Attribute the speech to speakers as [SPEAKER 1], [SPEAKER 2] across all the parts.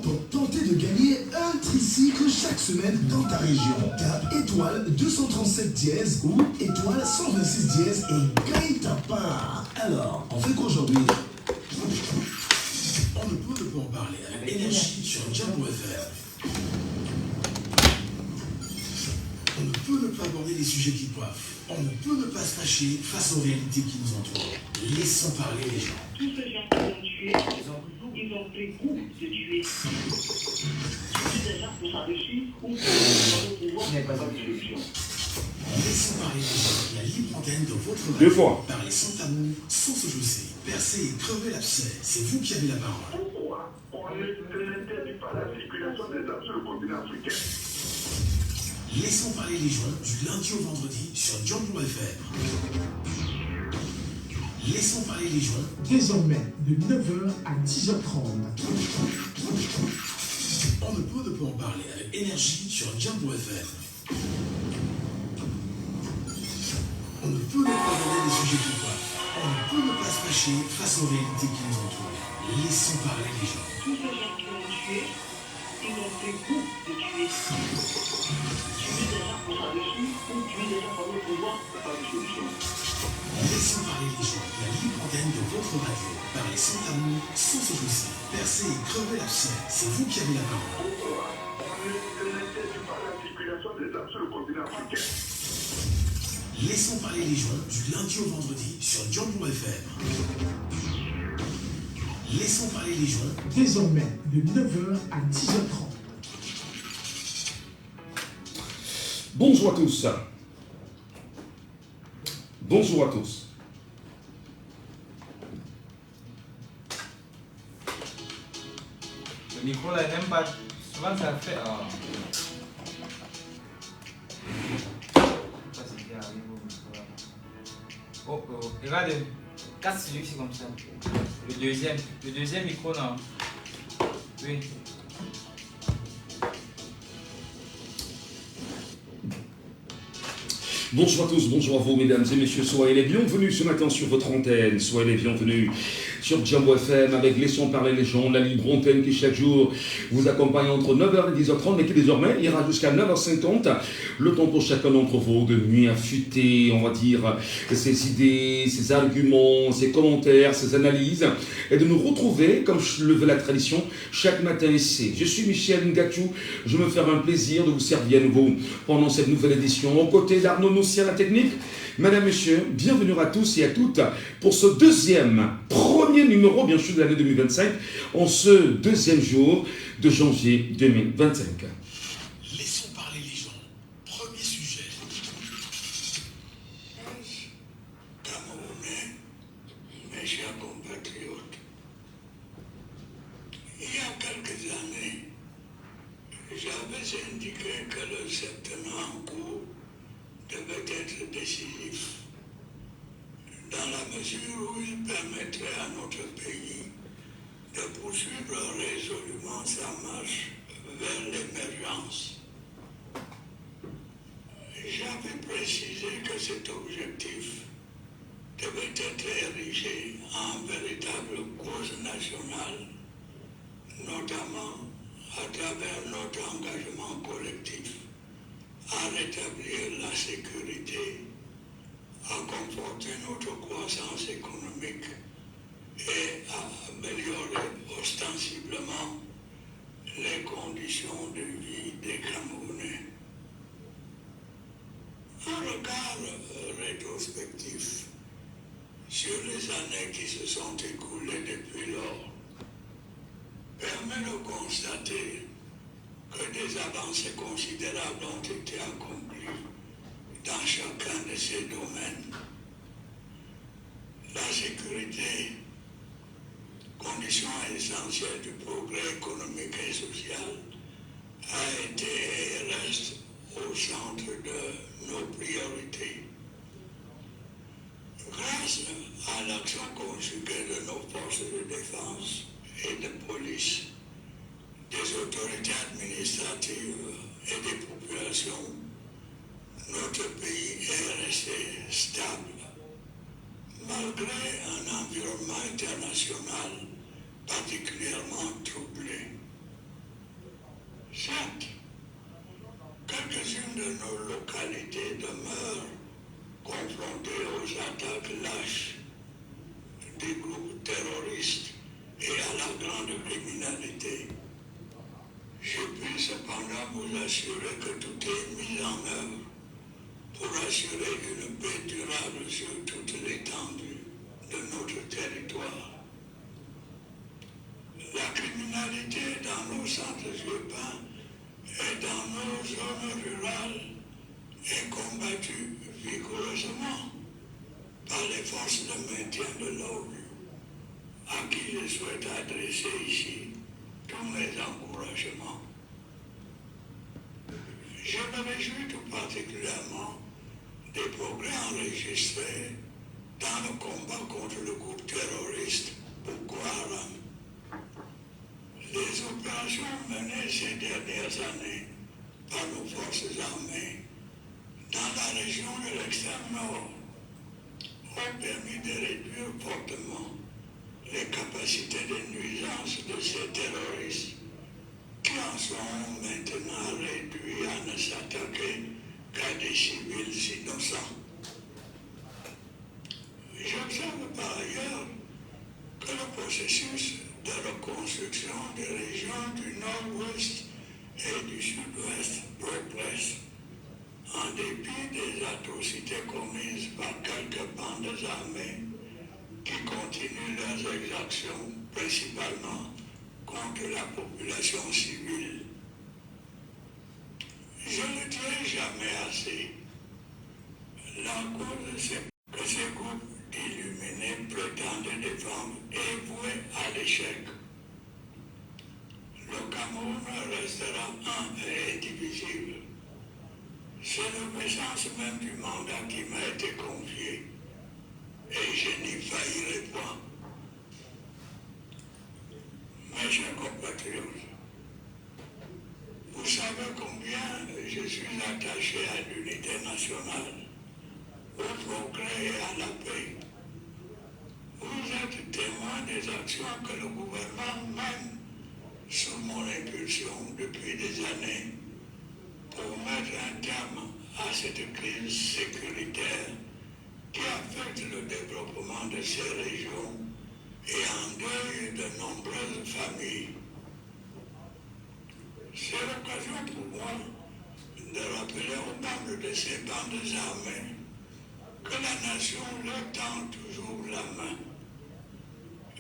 [SPEAKER 1] pour tenter de gagner un tricycle chaque semaine dans ta région. Tape étoile 237 dièse ou étoile 126 dièse et gagne ta part. Alors, on fait qu'aujourd'hui,
[SPEAKER 2] on ne peut pas en parler avec énergie sur Djambo FM. On ne peut ne pas aborder les sujets qui coiffent. On ne peut ne pas se fâcher face aux réalités qui nous entourent. Laissons parler les gens.
[SPEAKER 3] Tous ces gens qui ont tué, ils ont pris goût de tuer. C'est des gens pour s'enrichir ou pour pouvoir avoir des solutions.
[SPEAKER 2] Laissons parler les gens. La libre antenne de votre radio.
[SPEAKER 4] Deux fois.
[SPEAKER 2] Parlez sans tabou, sans se jousser. Percez et crevez l'abcès. C'est vous qui avez la parole.
[SPEAKER 3] Pourquoi on n'interdit pas la circulation des âmes sur le continent africain?
[SPEAKER 2] Laissons parler les gens du lundi au vendredi sur Djambo FM. Laissons parler les gens.
[SPEAKER 1] désormais de 9h à 10h30.
[SPEAKER 2] On ne peut ne pas en parler avec énergie sur Djambo FM. On ne peut ne pas aborder les sujets qui coiffent. On ne peut ne pas se fâcher face aux réalités qui nous entourent. Laissons parler les gens.
[SPEAKER 3] Tous ces gens qui ont tué, ils ont pris goût de tuer. Tuer des gens pour s'enrichir ou tuer des gens pour pouvoir avoir des solutions.
[SPEAKER 2] Laissons parler les gens. La libre antenne de votre radio. Parlez sans tabou, sans se jousser. Percez et crevez l'abcès. C'est vous qui avez la parole.
[SPEAKER 3] Pourquoi on n'interdit pas la circulation des âmes sur le continent africain?
[SPEAKER 2] Laissons parler les gens du lundi au vendredi sur Djambo FM. Laissons parler les gens.
[SPEAKER 1] Désormais de 9h à 10h30.
[SPEAKER 4] Bonjour à tous. Bonjour à tous.
[SPEAKER 5] Le micro là, même pas. Souvent ça fait. Oh, regarde, casse celui-ci comme ça. Le deuxième micro non. Oui.
[SPEAKER 4] Bonjour à tous, bonjour à vous mesdames et messieurs, soyez les bienvenus ce matin sur votre antenne, soyez les bienvenus sur Djambo FM avec Laissons parler les gens, la libre antenne qui chaque jour vous accompagne entre 9h et 10h30 mais qui désormais ira jusqu'à 9h50, le temps pour chacun d'entre vous de mieux affûter, on va dire, ses idées, ses arguments, ses commentaires, ses analyses et de nous retrouver, comme le veut la tradition, chaque matin ici. Je suis Michel Ngachou, je me fais un plaisir de vous servir à nouveau pendant cette nouvelle édition, aux côtés d'Arnaud Noussi à la technique. Mesdames, Messieurs, bienvenue à tous et à toutes pour ce premier numéro, bien sûr, de l'année 2025, en ce deuxième jour de janvier 2025.
[SPEAKER 2] Laissons parler les gens. Premier sujet.
[SPEAKER 6] Camerounais, mes chers compatriotes, il y a quelques années, j'avais indiqué que le septembre en cours devait être décisif, dans la mesure où il permettrait à notre pays de poursuivre résolument sa marche vers l'émergence. J'avais précisé que cet objectif devait être érigé en véritable cause nationale, notamment à travers notre engagement collectif à rétablir la sécurité, à conforter notre croissance économique et à améliorer ostensiblement les conditions de vie des Camerounais. Un regard rétrospectif sur les années qui se sont écoulées depuis lors permet de constater que des avancées considérables ont été accomplies dans chacun de ces domaines. La sécurité, condition essentielle du progrès économique et social, a été et reste au centre de nos priorités. Grâce à l'action conjuguée de nos forces de défense et de police, des autorités administratives et des populations, notre pays est resté stable, malgré un environnement international particulièrement troublé. Certes, quelques-unes de nos localités demeurent confrontées aux attaques lâches des groupes terroristes et à la grande criminalité. Je puis cependant vous assurer que tout est mis en œuvre pour assurer une paix durable sur toute l'étendue de notre territoire. La criminalité dans nos centres urbains et dans nos zones rurales est combattue vigoureusement par les forces de maintien de l'ordre, à qui je souhaite adresser ici tous mes encouragements. Je me réjouis tout particulièrement des progrès enregistrés dans le combat contre le groupe terroriste Boko Haram. Les opérations menées ces dernières années par nos forces armées dans la région de l'extrême nord ont permis de réduire fortement les capacités de nuisance de ces terroristes qui en sont maintenant réduits à ne s'attaquer qu'à des civils innocents. J'observe par ailleurs que le processus de reconstruction des régions du nord-ouest et du sud-ouest progresse en dépit des atrocités commises par quelques bandes armées qui continuent leurs exactions principalement contre la population civile. Je ne dirai jamais assez. La cause, c'est que ces groupes d'illuminés prétendent défendre et voués à l'échec. Le Cameroun restera un et indivisible. C'est le message même du mandat qui m'a été confié et je n'y faillirai point. Mes chers compatriotes, vous savez combien je suis attaché à l'unité nationale, au progrès et à la paix. Vous êtes témoin des actions que le gouvernement mène sous mon impulsion depuis des années pour mettre un terme à cette crise sécuritaire qui affecte le développement de ces régions et endeuille de nombreuses familles. C'est l'occasion pour moi de rappeler aux membres de ces bandes armées que la nation leur tend toujours la main.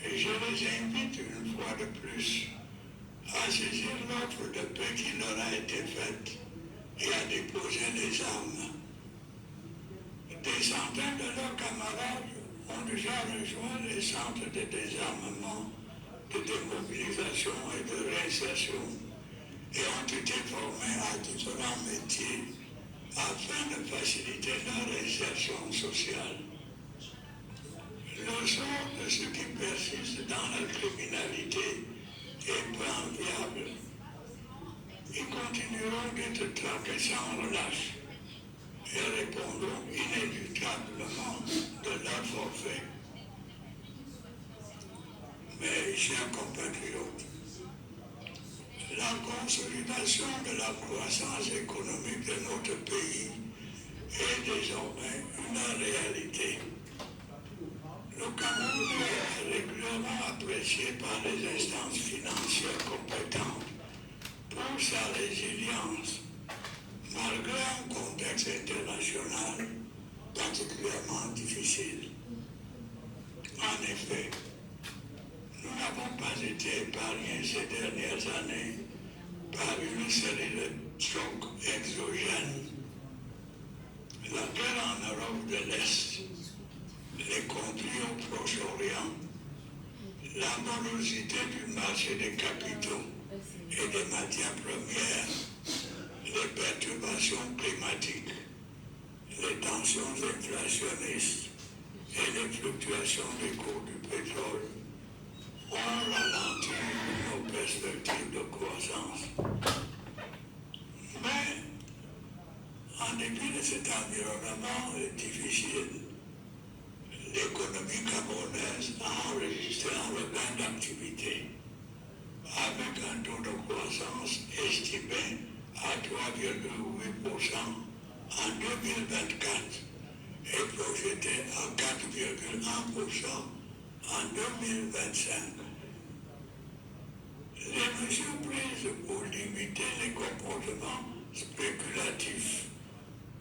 [SPEAKER 6] Et je les invite une fois de plus à saisir l'offre de paix qui leur a été faite et à déposer les armes. Des centaines de leurs camarades ont déjà rejoint les centres de désarmement, de démobilisation et de réinsertion et ont été formés à différents métiers afin de faciliter leur réinsertion sociale. Le sort de ceux qui persistent dans la criminalité est peu enviable. Ils continueront d'être traqués sans relâche et répondront inéluctablement de leur forfait. Mes chers compatriotes, la consolidation de la croissance économique de notre pays est désormais une réalité. Le Cameroun est régulièrement apprécié par les instances financières compétentes pour sa résilience, malgré un contexte international particulièrement difficile. En effet, nous n'avons pas été épargnés ces dernières années par une série de chocs exogènes. La guerre en Europe de l'Est, les conflits au Proche-Orient, la morosité du marché des capitaux et des matières premières, les perturbations climatiques, les tensions inflationnistes et les fluctuations des cours du pétrole ont ralenti nos perspectives de croissance. Mais, en dépit de cet environnement difficile, l'économie camerounaise a enregistré un regain d'activité avec un taux de croissance estimé estimé à 3,8% en 2024 et projeté à 4,1% en 2025. Les mesures prises pour limiter les comportements spéculatifs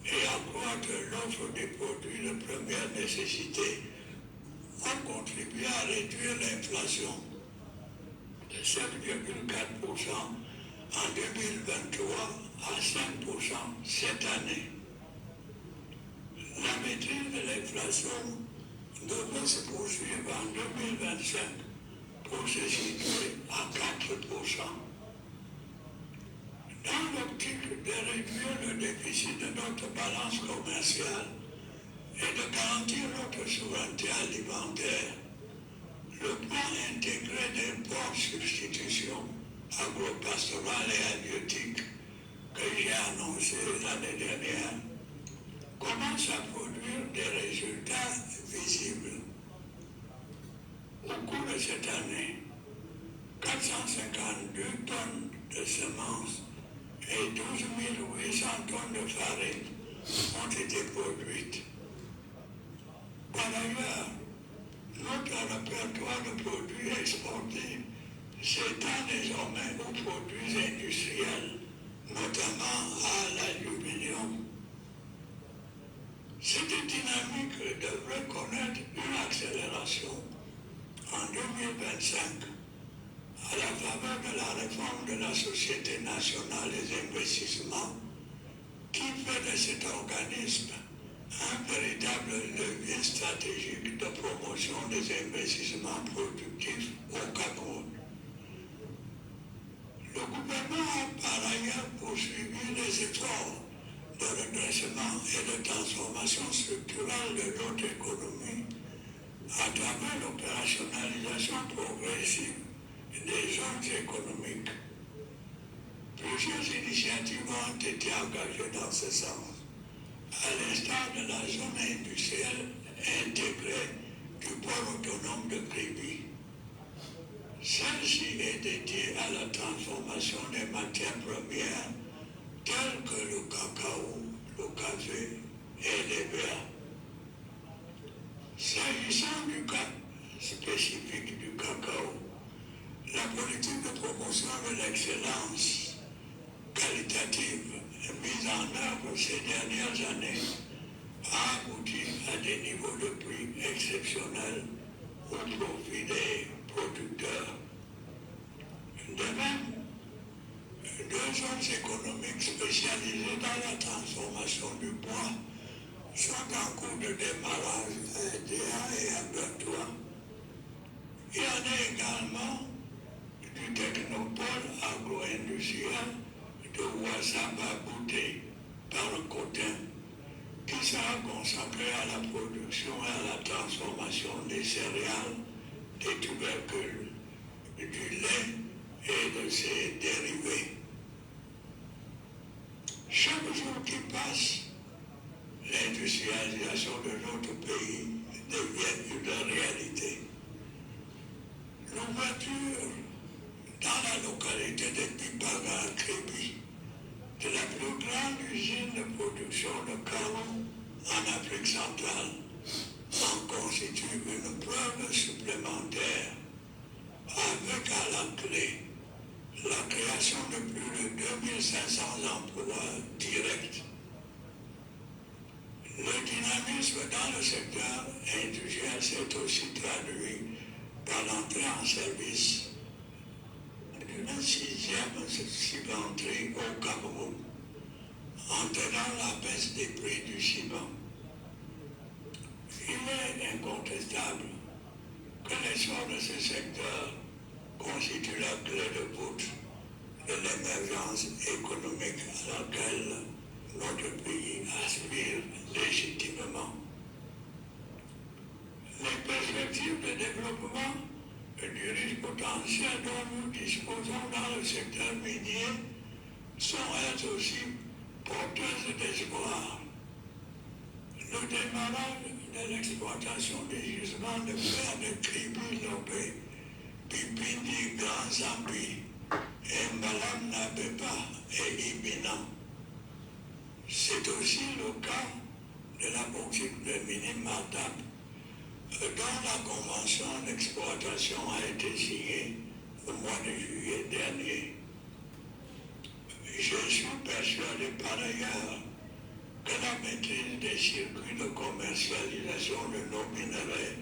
[SPEAKER 6] et accroître l'offre des produits de première nécessité ont contribué à réduire l'inflation de 7,4% en 2023 à 5% cette année. La maîtrise de l'inflation devrait se poursuivre en 2025 pour se situer à 4%. Dans l'optique de réduire le déficit de notre balance commerciale et de garantir notre souveraineté alimentaire, le plan intégré d'import-substitution agro-pastorale et halieutique que j'ai annoncé l'année dernière commence à produire des résultats visibles. Au cours de cette année, 452 tonnes de semences et 12 800 tonnes de farine ont été produites. Par ailleurs, notre répertoire de produits exportés s'étend désormais aux produits industriels, notamment à l'aluminium. Cette dynamique devrait connaître une accélération en 2025 à la faveur de la réforme de la Société nationale des investissements qui fait de cet organisme un véritable levier stratégique de promotion des investissements productifs au Cameroun. Le gouvernement a par ailleurs poursuivi les efforts de redressement et de transformation structurelle de notre économie à travers l'opérationnalisation progressive des zones économiques. Plusieurs initiatives ont été engagées dans ce sens, à l'instar de la zone industrielle intégrée du port autonome de Kribi. Celle-ci est dédiée à la transformation des matières premières telles que le cacao, le café et les verres. S'agissant du cas spécifique du cacao, la politique de promotion de l'excellence qualitative mise en œuvre ces dernières années a abouti à des niveaux de prix exceptionnels au profit des producteurs. De même, deux zones économiques spécialisées dans la transformation du bois sont en cours de démarrage à Edea et à Bertois. Il y en a également du technopole agro-industriel de Ouassaba-Bouté par le Cotin, qui sera consacré à la production et à la transformation des céréales, des tubercules, du lait et de ses dérivés. Chaque jour qui passe, l'industrialisation de notre pays devient une réalité. L'ouverture dans la localité de Pipaga à Kribi de la plus grande usine de production de carbone en Afrique centrale en constitue une preuve supplémentaire, avec à la clé la création de plus de 2500 emplois directs. Le dynamisme dans le secteur industriel s'est aussi traduit par l'entrée en service d'une 6e cimenterie au Cameroun, entraînant la baisse des prix du ciment. Il est incontestable que l'essor de ce secteur constitue la clé de voûte de l'émergence économique à laquelle notre pays aspire légitimement. Les perspectives de développement et du riche potentiel dont nous disposons dans le secteur minier sont elles aussi porteuses d'espoir. Le démarrage de l'exploitation des gisements de fer de Kribi-Lopé, Pipindi, Grand Zambi, et Madame Nabeba et Ibina. C'est aussi le cas de la bauxite de Mini-Martab, dont la convention d'exploitation a été signée au mois de juillet dernier. Je suis persuadé par ailleurs que la maîtrise des circuits de commercialisation de nos minerais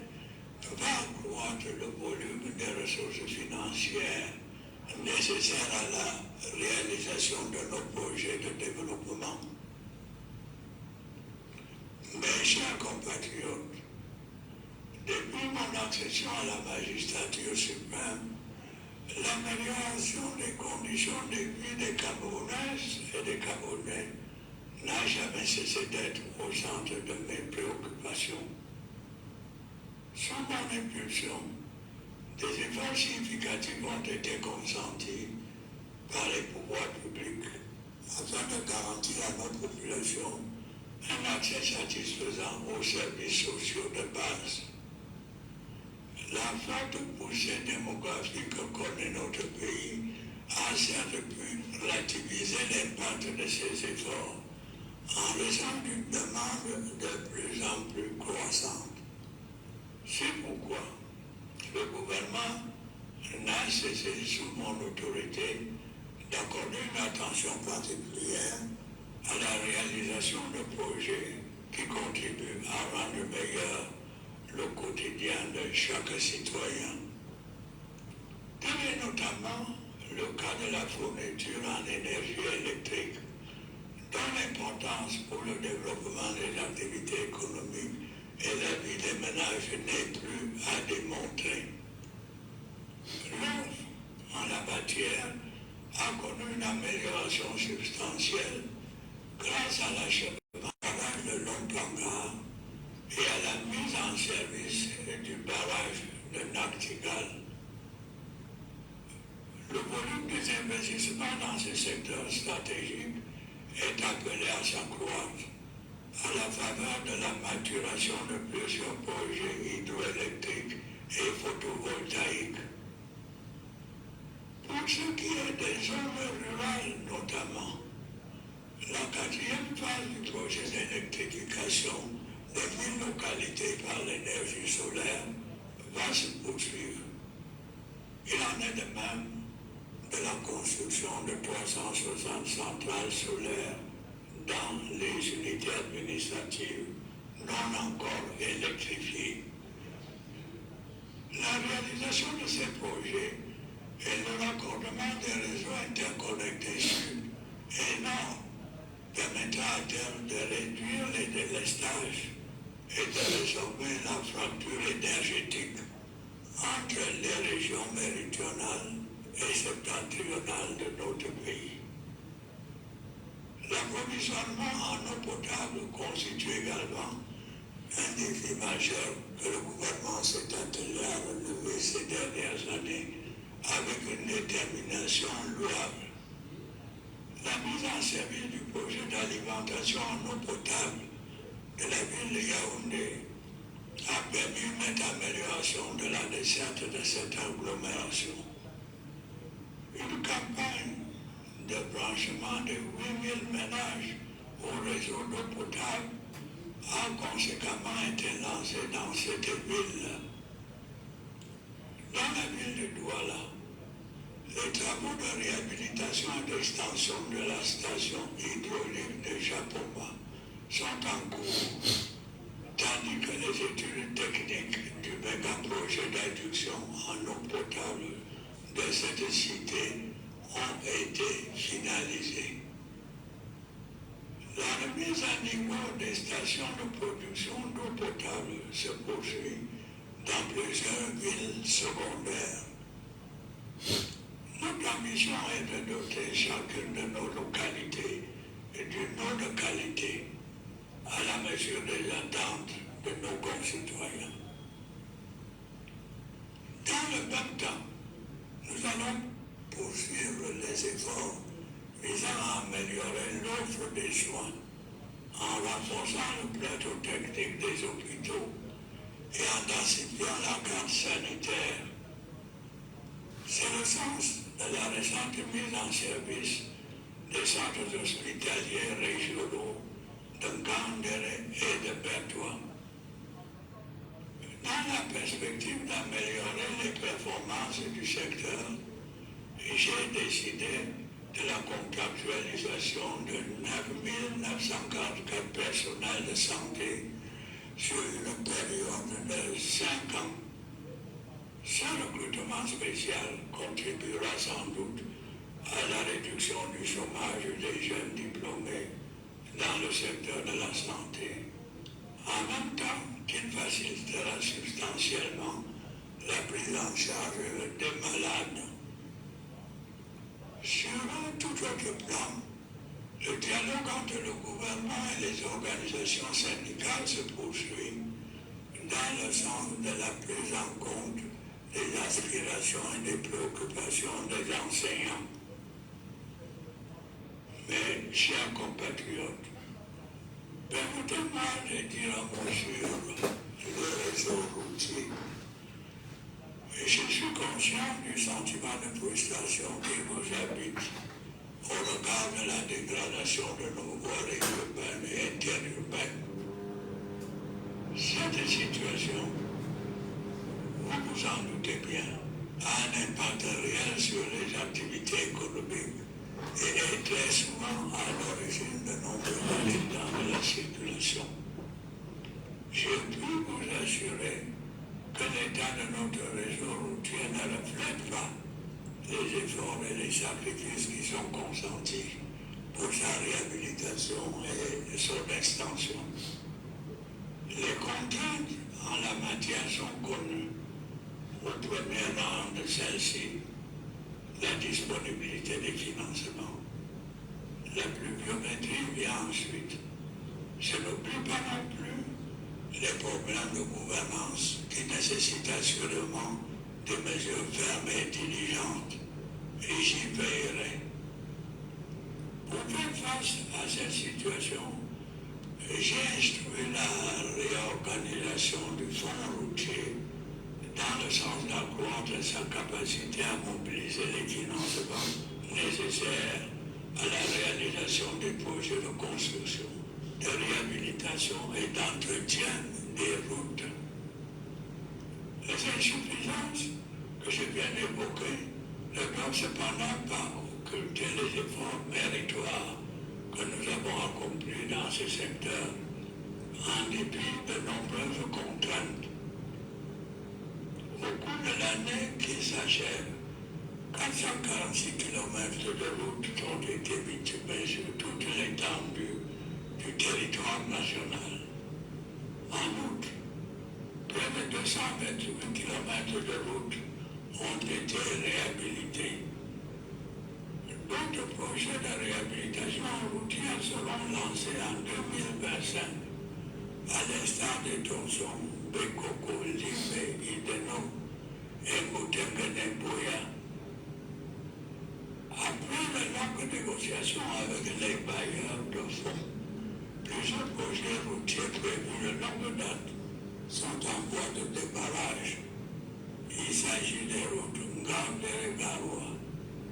[SPEAKER 6] va accroître le volume des ressources financières nécessaires à la réalisation de nos projets de développement. Mes chers compatriotes, depuis mon accession à la magistrature suprême, l'amélioration des conditions de vie des Camerounaises et des Camerounais n'a jamais cessé d'être au centre de mes préoccupations. Sous mon impulsion, des efforts significatifs ont été consentis par les pouvoirs publics afin de garantir à notre population un accès satisfaisant aux services sociaux de base. La forte poussée démographique que connaît notre pays a certes pu relativiser l'impact de ces efforts en raison d'une demande de plus en plus croissante. C'est pourquoi le gouvernement n'a cessé sous mon autorité d'accorder une attention particulière à la réalisation de projets qui contribuent à rendre meilleur le quotidien de chaque citoyen. Tel est notamment le cas de la fourniture en énergie électrique, dont l'importance pour le développement des activités économiques et la vie des ménages n'est plus à démontrer. L'offre en la matière a connu une amélioration substantielle grâce à l'achèvement de Longtanga et à la mise en service du barrage de Nachtigal. Le volume des investissements dans ce secteur stratégique est appelé à s'accroître à la faveur de la maturation de plusieurs projets hydroélectriques et photovoltaïques. Pour ce qui est des zones rurales notamment, la quatrième phase du projet d'électrification des 1000 localités par l'énergie solaire va se poursuivre. Il en est de même de la construction de 360 centrales solaires dans les unités administratives non encore électrifiées. La réalisation de ces projets et le raccordement des réseaux interconnectés sud et nord permettra à terme de réduire les délestages et de résorber la fracture énergétique entre les régions méridionales et septentrionales de notre pays. L'approvisionnement en eau potable constitue également un défi majeur que le gouvernement s'est attelé à relever ces dernières années avec une détermination louable. La mise en service du projet d'alimentation en eau potable de la ville de Yaoundé a permis une nette amélioration de la desserte de cette agglomération. Une campagne de branchement de 8000 ménages au réseau d'eau potable a conséquemment été lancée dans cette ville. Dans la ville de Douala, les travaux de réhabilitation et d'extension de la station hydraulique de Japoma sont en cours, tandis que les études techniques du méga-projet d'adduction en eau potable de cette cité ont été finalisées. La remise à niveau des stations de production d'eau potable se poursuit dans plusieurs villes secondaires. Notre ambition est de doter chacune de nos localités d'une eau de qualité à la mesure des attentes de nos concitoyens. Dans le même temps, nous allons poursuivre les efforts visant à améliorer l'offre des soins en renforçant le plateau technique des hôpitaux et en densifiant la carte sanitaire. C'est le sens de la récente mise en service des centres hospitaliers régionaux de Gandere et de Bertois. Dans la perspective d'améliorer les performances du secteur, j'ai décidé de la contractualisation de 9 944 personnels de santé sur une période de 5 ans. Ce recrutement spécial contribuera sans doute à la réduction du chômage des jeunes diplômés dans le secteur de la santé, en même temps qu'il facilitera substantiellement la prise en charge des malades. Sur un tout autre plan, le dialogue entre le gouvernement et les organisations syndicales se poursuit dans le sens de la prise en compte des aspirations et des préoccupations des enseignants. Mais, chers compatriotes, permettez-moi de dire un mot sur le réseau routier. Je suis conscient du sentiment de frustration qui vous habite au regard de la dégradation de nos voiries urbaines et interurbaines. Cette situation, vous vous en doutez bien, a un impact réel sur les activités économiques et est très souvent à l'origine de nombreux accidents de la circulation. Je puis vous assurer que l'état de notre réseau routier ne reflète pas les efforts et les sacrifices qui sont consentis pour sa réhabilitation et son extension. Les contraintes en la matière sont connues. Au premier rang de celle-ci, la disponibilité des financements. La pluviométrie vient ensuite. Je n'oublie pas non plus les problèmes de gouvernance qui nécessitent assurément des mesures fermes et diligentes, et j'y veillerai. Pour faire face à cette situation, j'ai instruit la réorganisation du fonds routier dans le sens d'accroître sa capacité à mobiliser les financements nécessaires à la réalisation des projets de construction, de réhabilitation et d'entretien des routes. Les insuffisances que je viens d'évoquer ne doivent cependant pas occulter les efforts méritoires que nous avons accomplis dans ce secteur, en dépit de nombreuses contraintes. Au cours de l'année qui s'achève, 446 km de routes ont été bitumées sur toute l'étendue du territoire national. En outre, près de 228 km de routes ont été réhabilités. D'autres projets de réhabilitation routière seront lancés en 2025, à l'instar des tronçons Bekoko, Limé, Ideno et Moutengue-Boya. Après de longues négociations avec les bailleurs de fonds, plusieurs projets routiers prévus de longue date sont en voie de démarrage. Il s'agit des routes Ngandere-Garoua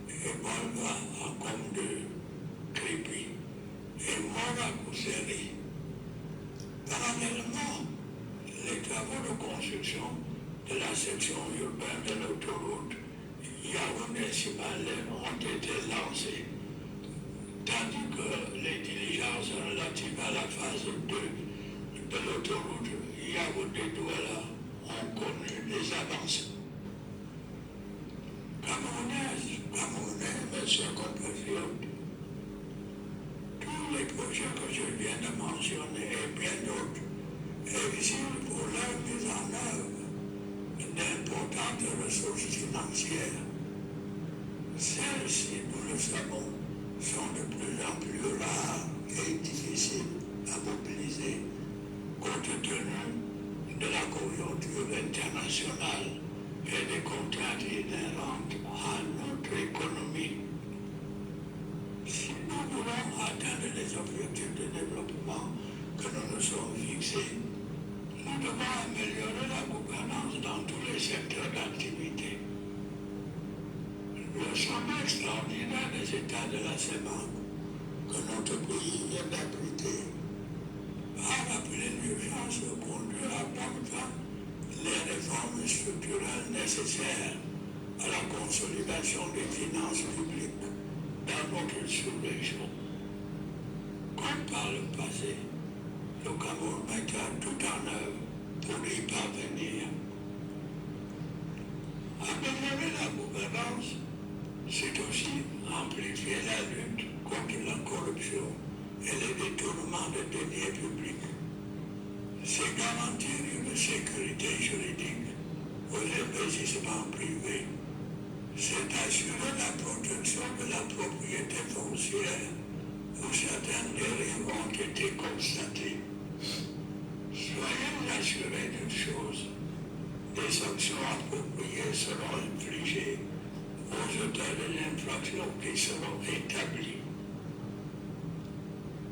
[SPEAKER 6] et Bolva à Comde, Kripi et Mora-Kousseri. Parallèlement, les travaux de construction de la section urbaine de l'autoroute Yaoundé-Simalé ont été lancés, tandis que les diligences relatives à la phase 2 de l'autoroute Yaoundé-Douala ont connu des avancées. Camerounais, mes chers compatriotes, tous les projets que je viens de mentionner et bien d'autres exigent pour leur mise en œuvre d'importantes ressources financières. Celles-ci, nous le savons, sont de plus en plus rares et difficiles à mobiliser compte tenu de la conjoncture internationale et des contraintes inhérentes à notre économie. Si nous voulons atteindre les objectifs de développement que nous nous sommes fixés, nous devons améliorer la gouvernance dans tous les secteurs d'activité. Le le sommet extraordinaire des États de la CEMAC que notre pays vient d'abriter a rappelé l'urgence de conduire à bonne fin les réformes structurelles nécessaires à la consolidation des finances publiques dans notre sous-région. Comme par le passé, le Cameroun mettra tout en œuvre pour y parvenir. Améliorer la gouvernance, c'est aussi amplifier la lutte contre la corruption et les détournements de deniers publics. C'est garantir une sécurité juridique aux investissements privés. C'est assurer la protection de la propriété foncière où certaines dérives ont été constatées. Soyez assurés d'une chose, des sanctions appropriées seront infligées aux auteurs de l'infraction qui seront établis.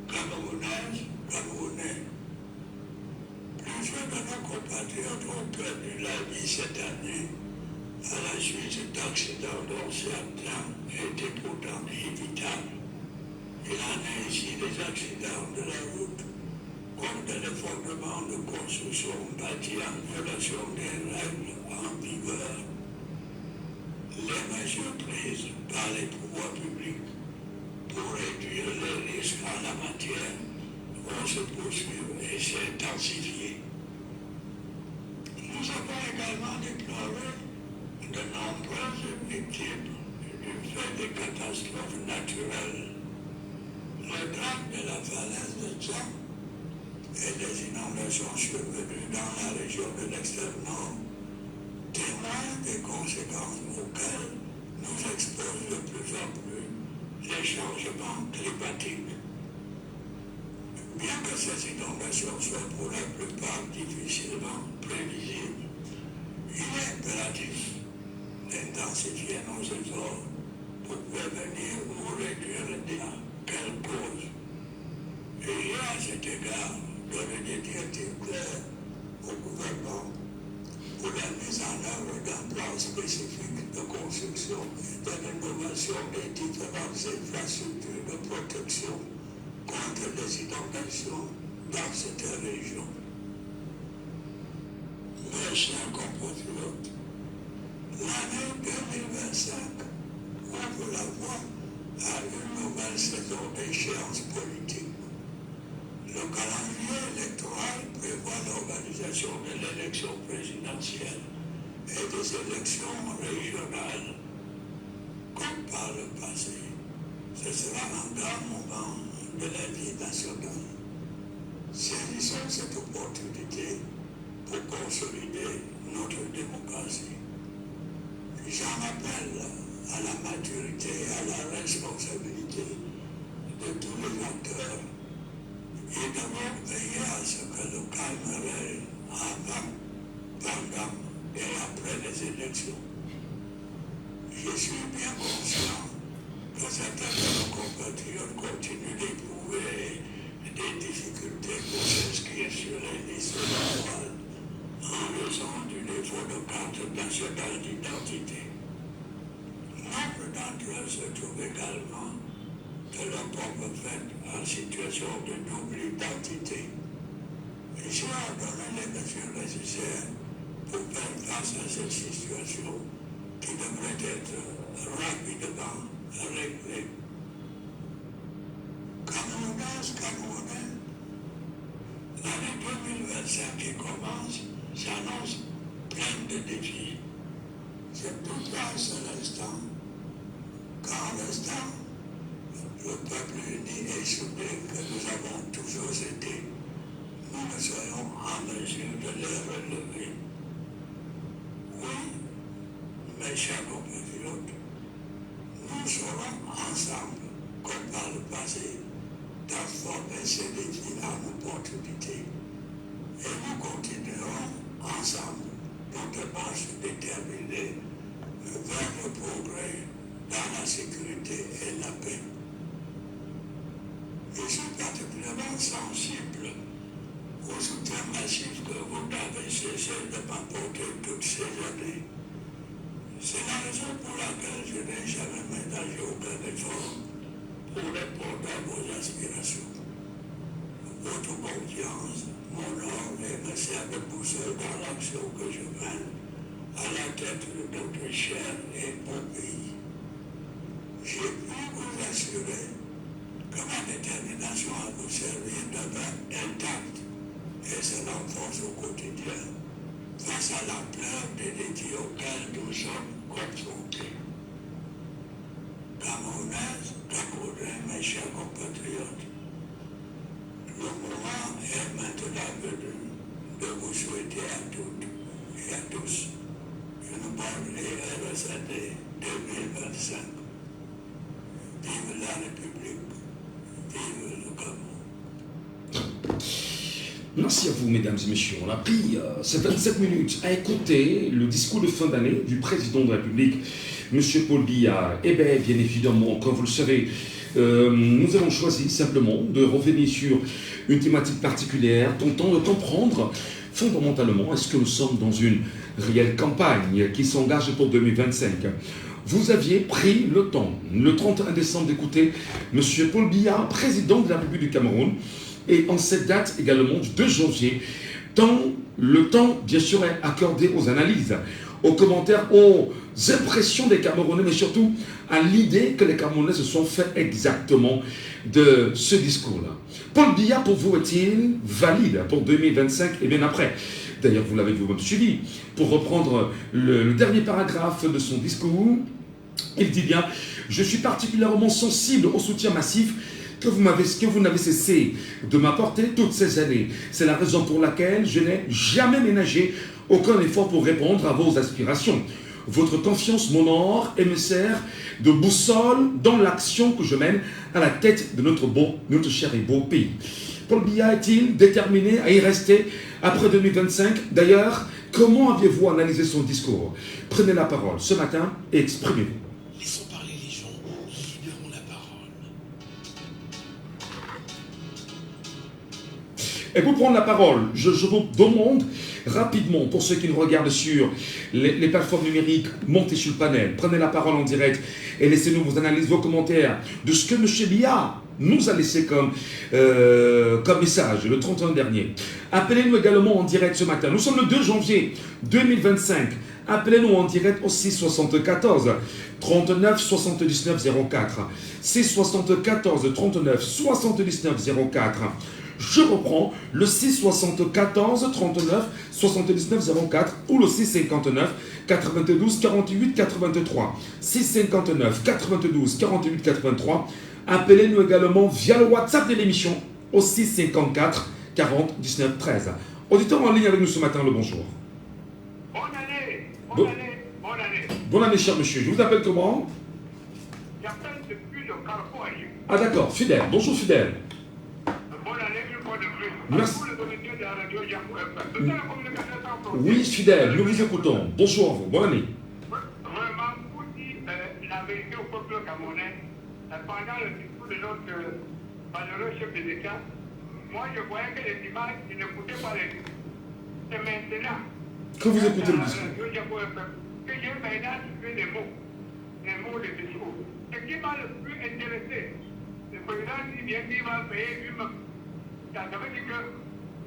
[SPEAKER 6] Camerounaises, Camerounais, plusieurs de nos compatriotes ont perdu la vie cette année à la suite d'accidents dont certains étaient pourtant évitables. Il en est ici des accidents de la route, comme de l'effondrement de constructions bâties en violation des règles en vigueur. Les mesures prises par les pouvoirs publics pour réduire les risques en la matière vont se poursuivre et s'intensifier. Nous avons également déploré de nombreuses victimes du fait des catastrophes naturelles. Le drame de la falaise de Tcham et les inondations survenues dans la région de l'extrême nord témoignent des conséquences auxquelles nous exposent de plus en plus les changements climatiques. Bien que ces inondations soient pour la plupart difficilement prévisibles, il est impératif d'intensifier nos efforts pour prévenir ou réduire les dégâts qu'elles causent. Et il y a à cet égard donné des directives claires au gouvernement pour la mise en œuvre d'un plan spécifique de construction et de rénovation des différentes infrastructures de protection contre les inondations dans cette région. Mes chers compatriotes, l'année 2025 ouvre la voie à une nouvelle saison d'échéances politiques. Le calendrier électoral prévoit l'organisation de l'élection présidentielle et des élections régionales. Comme par le passé, ce sera un grand moment de la vie nationale. Saisissons cette opportunité pour consolider notre démocratie. J'en appelle à la maturité et à la responsabilité de tous les acteurs et devons veiller à ce que le calme règne avant, pendant et après les élections. Je suis bien conscient que certains de nos compatriotes continuent d'éprouver des difficultés pour s'inscrire sur les listes électorales en raison du défaut de carte nationale d'identité. Nombre d'entre eux se trouvent également de leur propre fait en situation de double identité. J'ai ordonné les mesures nécessaires pour faire face à cette situation qui devrait être rapidement réglée. Camerounaises, Camerounais, l'année 2025 qui commence s'annonce pleine de défis. C'est toutefois un seul instant, qu'en restant le peuple uni et soudé que nous avons toujours été, nous ne serons en mesure de les relever. Oui, mes chers compatriotes, nous serons ensemble, comme par le passé, transformer ces défis en opportunités. Et nous continuerons ensemble notre marche déterminée vers le progrès dans la sécurité et la paix. Je suis particulièrement sensible au soutien massif que vous n'avez cessé de m'apporter toutes ces années. C'est la raison pour laquelle je n'ai jamais ménagé aucun effort pour répondre à vos aspirations. Votre confiance, mon ordre et mes de pousser dans l'action que je mène à la tête de notre cher et bon pays. Je puis vous assurer que ma détermination à vous servir demeure intacte et se renforce au quotidien face à l'ampleur des défis auxquels nous sommes confrontés. Camerounaises, Camerounais, mes chers compatriotes, le moment est maintenant venu de vous souhaiter à toutes et à tous une bonne et heureuse année 2025. Vive la République, vive le Cameroun.
[SPEAKER 4] Merci à vous, mesdames et messieurs. On a pris ces 27 minutes à écouter le discours de fin d'année du président de la République, M. Paul Biya. Eh bien, bien évidemment, comme vous le savez, nous avons choisi simplement de revenir sur une thématique particulière, tentant de comprendre fondamentalement est-ce que nous sommes dans une réelle campagne qui s'engage pour 2025. Vous aviez pris le temps, le 31 décembre, d'écouter M. Paul Biya, président de la République du Cameroun, et en cette date également du 2 janvier, tant le temps, bien sûr, est accordé aux analyses, aux commentaires, aux impressions des Camerounais, mais surtout à l'idée que les Camerounais se sont fait exactement de ce discours-là. Paul Biya, pour vous, est-il valide pour 2025 et bien après? D'ailleurs, vous l'avez vous-même suivi. Pour reprendre le dernier paragraphe de son discours, il dit bien « Je suis particulièrement sensible au soutien massif que vous n'avez cessé de m'apporter toutes ces années. C'est la raison pour laquelle je n'ai jamais ménagé aucun effort pour répondre à vos aspirations. Votre confiance m'honore et me sert de boussole dans l'action que je mène à la tête de notre cher et beau pays. » Paul Biya est-il déterminé à y rester après 2025? D'ailleurs, comment aviez-vous analysé son discours? Prenez la parole ce matin et exprimez-vous.
[SPEAKER 2] Laissons parler les gens, libérons la parole.
[SPEAKER 4] Et pour prendre la parole, je vous demande rapidement, pour ceux qui nous regardent sur les plateformes numériques, montez sur le panel, prenez la parole en direct et laissez-nous vos analyses, vos commentaires de ce que M. Biya nous a laissé comme message le 31 dernier. Appelez-nous également en direct ce matin. Nous sommes le 2 janvier 2025. Appelez-nous en direct au 674 39 79 04. 674 39 79 04. Je reprends le 674 39 79 04 ou le 659 92 48 83. 659 92 48 83. Appelez-nous également via le WhatsApp de l'émission au 654 40 19 13. Auditeur en ligne avec nous ce matin, le bonjour.
[SPEAKER 3] Bonne année, bonne année, bonne année.
[SPEAKER 4] Bonne année, cher monsieur. Je vous appelle comment?
[SPEAKER 3] J'appelle depuis le Carrefour.
[SPEAKER 4] Ah d'accord, Fidèle. Bonjour Fidèle.
[SPEAKER 3] Bonne année, une fois de plus.
[SPEAKER 4] Merci.
[SPEAKER 3] Pour le comité de la radio Yahoo FM. Tout la communication sans problème.
[SPEAKER 4] Oui, Fidèle, nous vous écoutons. Bonjour à vous. Bonne année.
[SPEAKER 3] Vraiment, pour dire la vérité au peuple camerounais, pendant le discours de notre valeureux chef de l'État, moi je voyais que les images, ils n'écoutaient pas les discours. C'est maintenant
[SPEAKER 4] Que vous écoutez le discours.
[SPEAKER 3] que j'ai maintenant trouvé les mots de discours. Ce qui m'a le plus intéressé, le président dit bien qu'il va payer lui-même. Ça veut dire que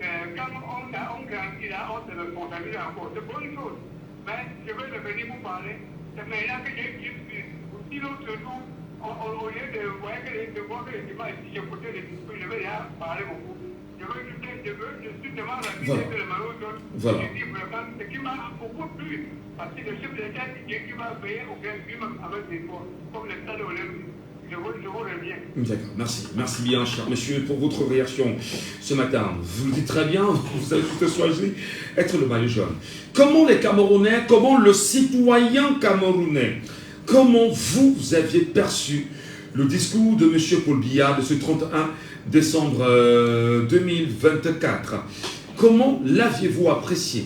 [SPEAKER 3] quand on grandit là, on se responsabilise encore. C'est bonne chose. Mais je vais revenir vous parler. C'est maintenant que j'ai vu. Si l'autre jour, au lieu de voir que les images, si j'écoutais les discours, je vais là parler beaucoup. Je suis devant la vidéo de Maroc.
[SPEAKER 4] Voilà.
[SPEAKER 3] Je dis vraiment, ce qui m'a beaucoup plu, parce que le chef de l'État dit qu'il va payer au gain lui-même avec des fois, comme le stade olympique. Je vous reviens.
[SPEAKER 4] D'accord, merci. Merci bien, cher monsieur, pour votre réaction ce matin. Vous le dites très bien, vous avez tout choisi, être le maillot jaune. Comment les Camerounais, comment le citoyen camerounais, comment vous aviez perçu le discours de M. Paul Biya de ce 31 décembre 2024? Comment l'aviez-vous apprécié?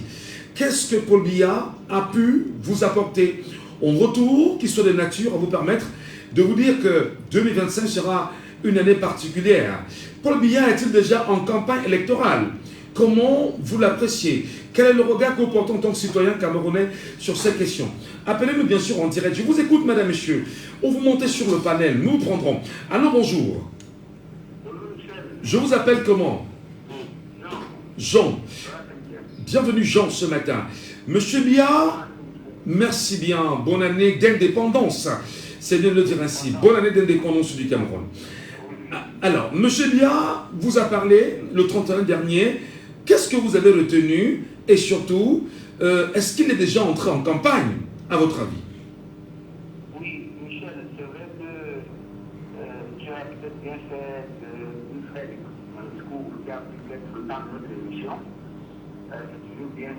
[SPEAKER 4] Qu'est-ce que Paul Biya a pu vous apporter en retour qui soit de nature à vous permettre de vous dire que 2025 sera une année particulière? Paul Biya est-il déjà en campagne électorale? Comment vous l'appréciez? Quel est le regard que vous portez en tant que citoyen camerounais sur ces questions? Appelez-nous bien sûr en direct. Je vous écoute, mesdames, messieurs. On vous montez sur le panel. Nous prendrons. Allô, bonjour. Je vous appelle comment? Jean. Bienvenue, Jean, ce matin. Monsieur Bia, merci bien. Bonne année d'indépendance. C'est bien de le dire ainsi. Bonne année d'indépendance du Cameroun. Alors, monsieur Bia vous a parlé le 31 dernier. Qu'est-ce que vous avez retenu? Et surtout, est-ce qu'il est déjà entré en campagne, à votre avis?
[SPEAKER 3] Oui, Michel, c'est vrai que tu as peut-être bien fait de faire un discours qui a peut-être le temps de notre émission. C'est toujours bien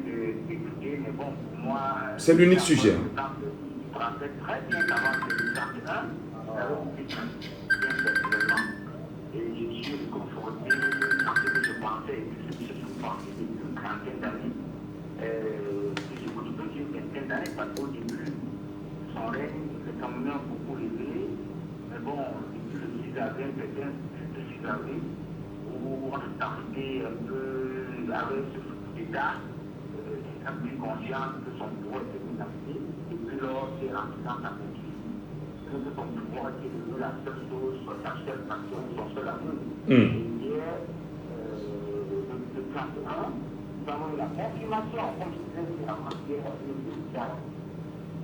[SPEAKER 3] d'écouter, mais bon, pour moi...
[SPEAKER 4] C'est l'unique sujet.
[SPEAKER 3] Je me rappelle très bien qu'avant le 31, et je suis confronté à ce que je pensais, ce que je pensais depuis une trentaine d'années. Je peux dire une vingtaine d'années, parce qu'au début, son règne, les Camerounais ont beaucoup aidé, mais bon, depuis le 6 avril, peut-être le 6 avril, où on s'est arrêté un peu avec ce d'État, il a pris conscience que son pouvoir était menacé, et puis lors, c'est rentré dans sa politique, que son pouvoir était devenu la seule chose, sa seule passion, son seul amour. Et hier, le 31, nous avons eu la confirmation, comme je disais, c'est la matière de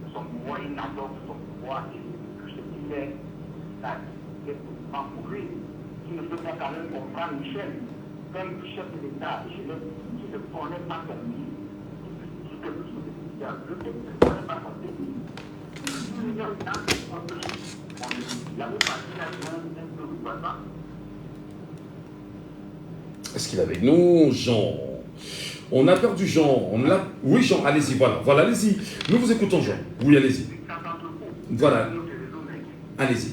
[SPEAKER 3] son pouvoir, il n'adopte son pouvoir, et ce qui fait, c'est pour lui, qui ne peut pas quand même comprendre Michel, comme chef de l'État, je ne connais pas son pays. Je ne connais pas son pays.
[SPEAKER 4] Est-ce qu'il est avec nous, Jean? On a perdu Jean. Oui, Jean, allez-y, voilà, allez-y. Nous vous écoutons, Jean. Oui, allez-y. Voilà. Allez-y.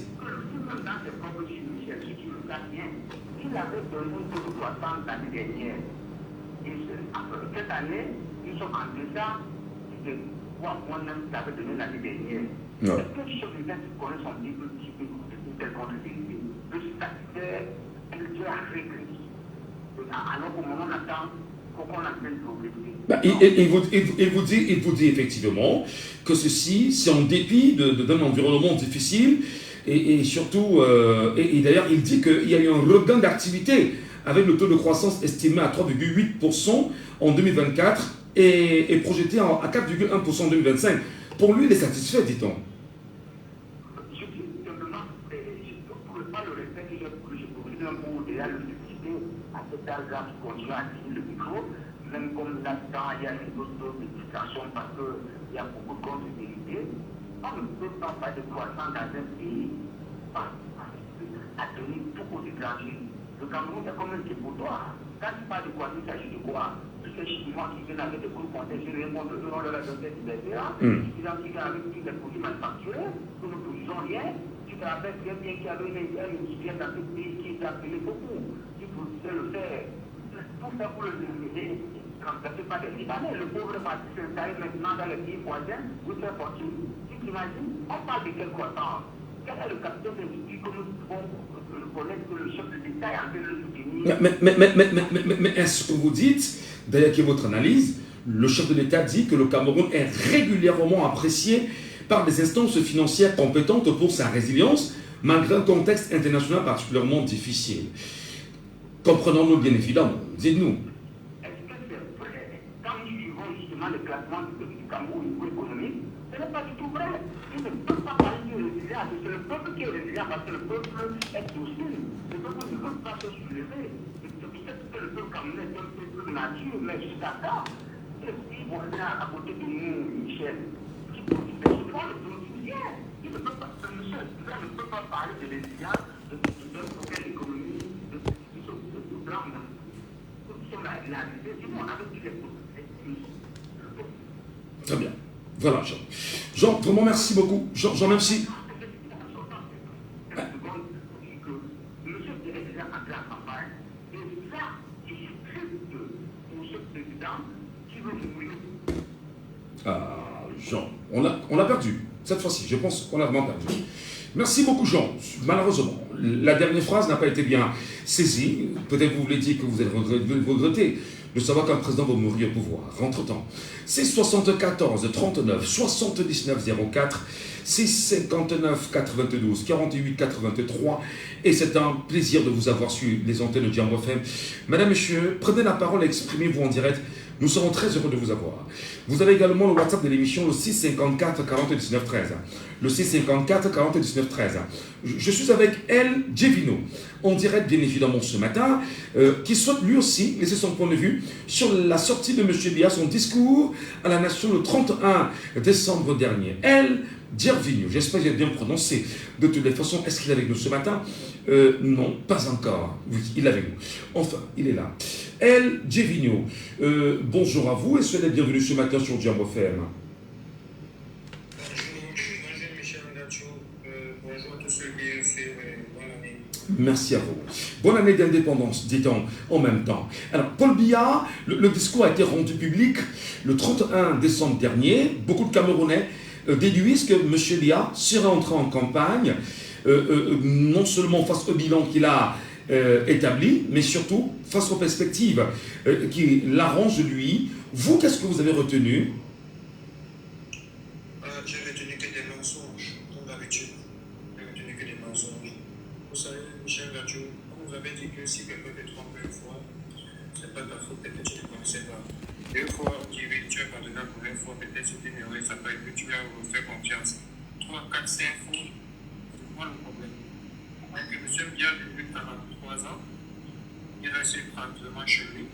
[SPEAKER 3] Il avait besoin de 60 l'année dernière. Et cette année, nous sommes en deçà de quoi moi-même j'avais donné l'année dernière. Est-ce que chaque gens qui connaît son Bible, qui peut tel contre-vérité, le statutaire, Dieu a réglé. Alors qu'au moment on attend, qu'on appelle progresser.
[SPEAKER 4] Il vous dit effectivement que ceci, c'est en dépit d'un environnement difficile. Et surtout, et d'ailleurs, il dit qu'il y a eu un regain d'activité avec le taux de croissance estimé à 3,8% en 2024 et projeté à 4,1% en 2025. Pour lui, il est satisfait, dit-on.
[SPEAKER 3] Je dis simplement, je ne pourrais pas le répéter, je pourrais un mot déjà le féliciter à cet âge-là qui continue à tenir le micro, même comme là-dedans, il y a une autre de distraction parce qu'il y a beaucoup de contre-vérités. On ne peut pas faire de croissance dans un pays à tenir beaucoup d'étrangers. Le Cameroun est comme un dépotoir. Quand tu parles de croissance, il s'agit de quoi? Tous ces Chinois qui viennent avec des groupes contentieux, les mondes de l'euro de la société libertaire, qui viennent avec tous les produits manufacturés, que nous ne produisons rien. Tu te rappelles très bien qu'il y avait une industrielle dans ce pays qui était appelée beaucoup, qui produisait le fer. Tout ça pour le diminuer, remplacé par des Libanais. Le pauvre parti s'installe maintenant dans les pays voisins, où c'est fortune. Tu t'imagines, on parle de quelle croissance? Quel est le capital d'individu que nous pouvons reconnaître que le chef de l'État est en train de le soutenir?
[SPEAKER 4] Mais est-ce que vous dites, d'ailleurs qui est votre analyse, le chef de l'État dit que le Cameroun est régulièrement apprécié par des instances financières compétentes pour sa résilience, malgré un contexte international particulièrement difficile. Comprenons-nous bien évidemment, dites-nous.
[SPEAKER 3] Est-ce que c'est vrai? Quand nous suivons justement le classement du Cameroun au niveau économique, ce n'est pas du tout vrai. Il ne peut pas parler de résilience. C'est le peuple qui est résilient parce que le peuple est docile. Le peuple ne peut pas se soulever. Peut-être que le peuple camerounais est un peu de nature, mais jusqu'à ça, si vous venez à côté de nous, Michel, qui produit des choses, le soutien. Il ne peut pas, monsieur, ne peut pas parler de résilience, de nouvelle économie, de blanc. Nous sommes là, on avait dit les choses.
[SPEAKER 4] Très bien. Voilà, Jean. Jean, vraiment merci beaucoup. Jean, merci. Jean, on l'a perdu. Cette fois-ci, je pense qu'on a vraiment perdu. Merci beaucoup, Jean. Malheureusement, la dernière phrase n'a pas été bien saisie. Peut-être vous voulez dire que vous regrettez de savoir qu'un président va mourir au pouvoir. Entre-temps, c'est 74 39 79 04, 6 59 92 48 83, et c'est un plaisir de vous avoir sur les antennes de Jambo FM. Madame, Monsieur, prenez la parole et exprimez-vous en direct. Nous serons très heureux de vous avoir. Vous avez également le WhatsApp de l'émission, le 654 40 19 13. Le 654 40 19 13. Je suis avec El Jevino, en direct bien évidemment ce matin, qui souhaite lui aussi laisser son point de vue sur la sortie de M. Biya, son discours à la nation le 31 décembre dernier. El Jevino, j'espère que j'ai bien prononcé. De toutes les façons, est-ce qu'il est avec nous ce matin? Non, pas encore. Oui, il est avec nous. Enfin, il est là. El Jevino, bonjour à vous et soyez les bienvenus ce matin sur Jambo FM.
[SPEAKER 7] Bonjour Michel Ngacho, bonjour à tous ceux qui suivent, bonne année.
[SPEAKER 4] Merci à vous. Bonne année d'indépendance, dit-on en même temps. Alors, Paul Biya, le discours a été rendu public le 31 décembre dernier. Beaucoup de Camerounais déduisent que M. Biya serait entré en campagne, non seulement face au bilan qu'il a établi, mais surtout face aux perspectives qui l'arrangent lui. Vous, qu'est-ce que vous avez retenu?
[SPEAKER 7] J'ai retenu que des mensonges, comme d'habitude. J'ai retenu que des mensonges. Vous savez, Michel Ngacho, vous avez dit que si quelqu'un te trompe une fois, c'est pas ta faute, peut-être que tu ne connaissais pas. Deux fois, tu es candidat pour une fois, peut-être que tu n'aurais ça pas que tu lui as fait confiance. 3, 4, 5 fois, c'est quoi le problème? Donc, M. Biya, depuis 43 ans, il reste tranquillement chez lui,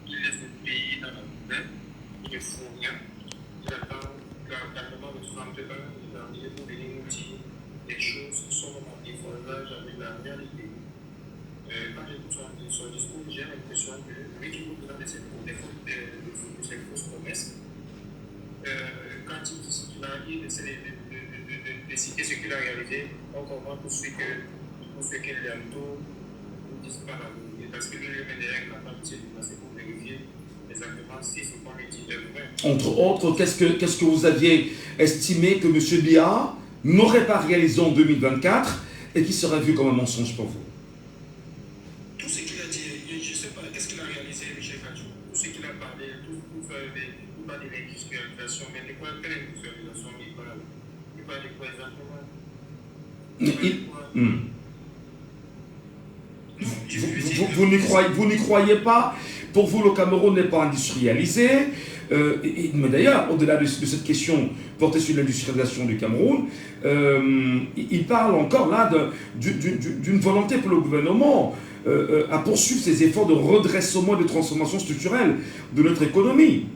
[SPEAKER 7] il laisse le pays dans la poubelle, il ne fout rien, il attend carrément le 31, il a arrivé pour venir nous dire des choses qui sont en déphasage avec la réalité. Quand j'écoute son discours, j'ai l'impression que lui qui vous présente ces fausses promesses, quand il dit ce qu'il a dit, il essaie de citer ce qu'il a réalisé, on comprend tout de suite que pour ceux qui l'aiment tout, ils ne disent pas la vérité. Parce que lui-même derrière la table, c'est pour vérifier exactement si ce qu'on lui dit est vrai.
[SPEAKER 4] Entre autres, qu'est-ce que vous aviez estimé que M. Biya n'aurait pas réalisé en 2024 et qui serait vu comme un mensonge pour vous?
[SPEAKER 7] Tout ce qu'il a dit, je ne sais pas, qu'est-ce qu'il a réalisé, Michel Ngacho? Tout ce qu'il a parlé, tout parle de l'industrialisation, mais de quoi, quelle industrialisation il parle? Il parle de quoi exactement?
[SPEAKER 4] Vous n'y croyez pas? Pour vous, le Cameroun n'est pas industrialisé. Mais d'ailleurs, au-delà de cette question portée sur l'industrialisation du Cameroun, il parle encore là d'une volonté pour le gouvernement à poursuivre ses efforts de redressement et de transformation structurelle de notre économie.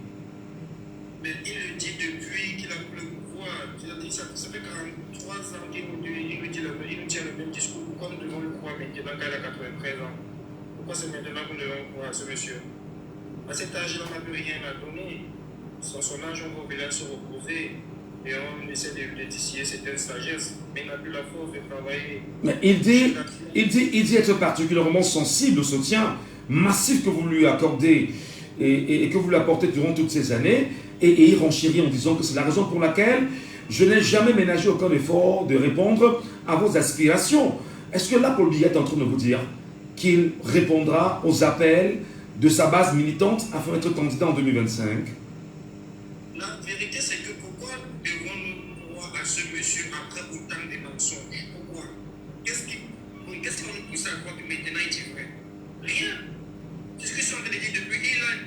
[SPEAKER 7] Mais il le dit depuis qu'il a pris le pouvoir. Ça fait 43 ans qu'il nous tient le même discours. Pourquoi nous devons le croire maintenant qu'il a 93 ans? Pourquoi c'est maintenant que nous devons croire à ce monsieur? À cet âge-là, on n'a plus rien à donner. Son âge, on va au village se reposer et on essaie de distiller certaines sagesses, mais il n'a plus la force de travailler.
[SPEAKER 4] Mais il dit être particulièrement sensible au soutien massif que vous lui accordez et que vous lui apportez durant toutes ces années, et il renchérit en disant que c'est la raison pour laquelle je n'ai jamais ménagé aucun effort de répondre à vos aspirations. Est-ce que là, Paul Biya est en train de vous dire qu'il répondra aux appels de sa base militante afin d'être candidat en 2025?
[SPEAKER 7] La vérité, c'est que pourquoi devons-nous croire à ce monsieur après autant de mensonges? Pourquoi? Qu'est-ce qui va nous pousser à croire que maintenant il dit vrai? Rien. C'est ce que je suis en train de dire depuis.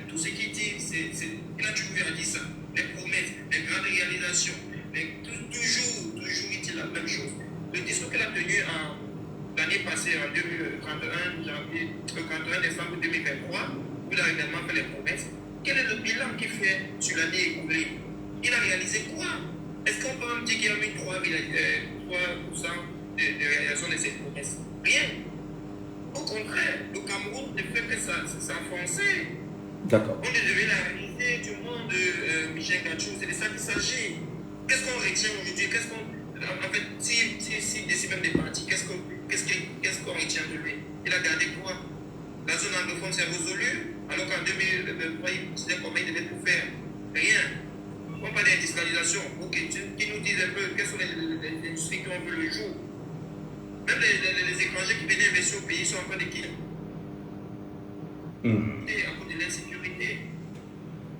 [SPEAKER 7] Tout ce qu'il dit, il a toujours dit ça. Les promesses, les grandes réalisations, toujours il dit la même chose. Le discours qu'il a tenu l'année passée, en 31 décembre 2023, où il a également fait les promesses. Quel est le bilan qu'il fait sur l'année écoulée? Il a réalisé quoi? Est-ce qu'on peut même dire qu'il y a eu 3% de réalisation de ces promesses? Rien. Au contraire, le Cameroun ne fait que s'enfoncer.
[SPEAKER 4] D'accord.
[SPEAKER 7] On est devenu la réalité du monde, Michel Ngacho, c'est de ça qu'il s'agit. Qu'est-ce qu'on retient aujourd'hui? En fait, s'il décide même des partis, qu'est-ce qu'on retient de lui? Il a gardé quoi? La zone anglophone s'est résolue, alors qu'en 2023, il disait comment il devait tout faire. Rien. On parle d'industrialisation. Ok, qui nous disent un peu quelles sont les industries qui ont vu le jour. Même les étrangers qui venaient investir au pays sont en train de quitter. Et à cause de l'insécurité.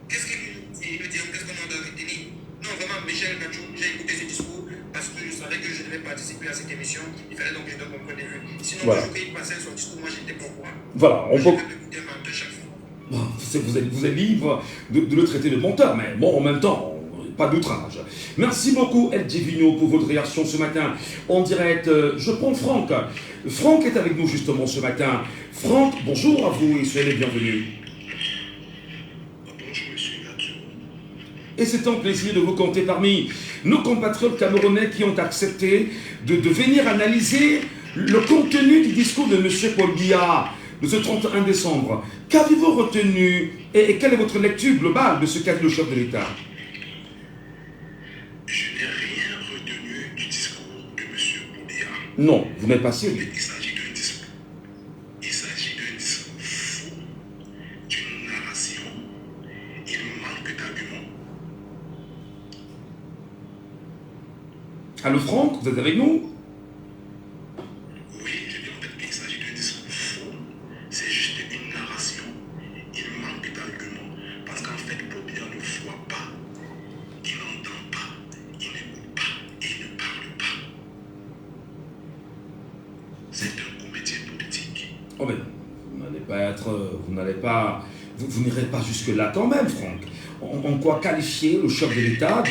[SPEAKER 7] Qu'est-ce qu'il nous dit? Il nous dit qu'est-ce qu'on doit retenir? Non, vraiment, Michel Gachou, j'ai écouté ce discours parce que je savais que je devais participer à cette émission. Il fallait donc que je donne mon point de vue. Sinon, voilà. Le jour qu'il passait son discours, moi j'étais pas au courant.
[SPEAKER 4] Voilà, on peut.
[SPEAKER 7] Écouter menteur chaque fois.
[SPEAKER 4] Bon, vous êtes libre de le traiter de menteur, mais bon, en même temps, pas d'outrage. Merci beaucoup, El Divino, pour votre réaction ce matin en direct. Je prends Franck. Franck est avec nous justement ce matin. Franck, bonjour à vous et soyez les bienvenus.
[SPEAKER 6] Bonjour, monsieur Gachou.
[SPEAKER 4] Et c'est un plaisir de vous compter parmi nos compatriotes camerounais qui ont accepté de venir analyser le contenu du discours de M. Paul Biya de ce 31 décembre. Qu'avez-vous retenu et quelle est votre lecture globale de ce qu'a dit le chef de l'État?
[SPEAKER 6] Je n'ai rien retenu du discours de M. Paul Biya.
[SPEAKER 4] Non, vous n'êtes pas sûr.
[SPEAKER 6] Il s'agit d'un discours. Il s'agit d'un discours faux, d'une narration. Il manque d'arguments.
[SPEAKER 4] Allô Franck, vous êtes avec nous?
[SPEAKER 6] Oui, je dis en fait qu'il s'agit d'un discours faux. C'est juste une narration. Il manque d'arguments. Parce qu'en fait, Paul Biya ne voit pas, il n'entend pas, il n'écoute pas et il ne parle pas. C'est un comédien politique.
[SPEAKER 4] Oh mais vous n'irez pas jusque-là quand même, Franck. En quoi qualifier le chef de l'État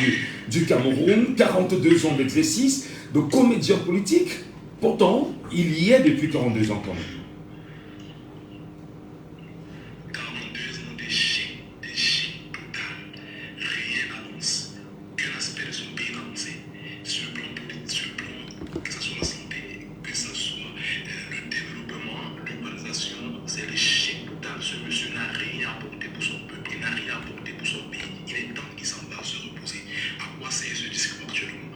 [SPEAKER 4] du Cameroun, 42 ans d'exercice, de comédien politique? Pourtant, il y est depuis 42 ans quand même.
[SPEAKER 6] 42 ans d'échec total. Rien n'avance. Qu'un aspect de son pays avancé. Sur le plan politique, sur le plan, que ce soit la santé, que ce soit le développement, l'urbanisation, c'est l'échec total. Ce monsieur n'a rien apporté pour son peuple, il n'a rien apporté pour son pays. Il est temps qu'il s'en va se reposer. À quoi sert ce discours actuellement?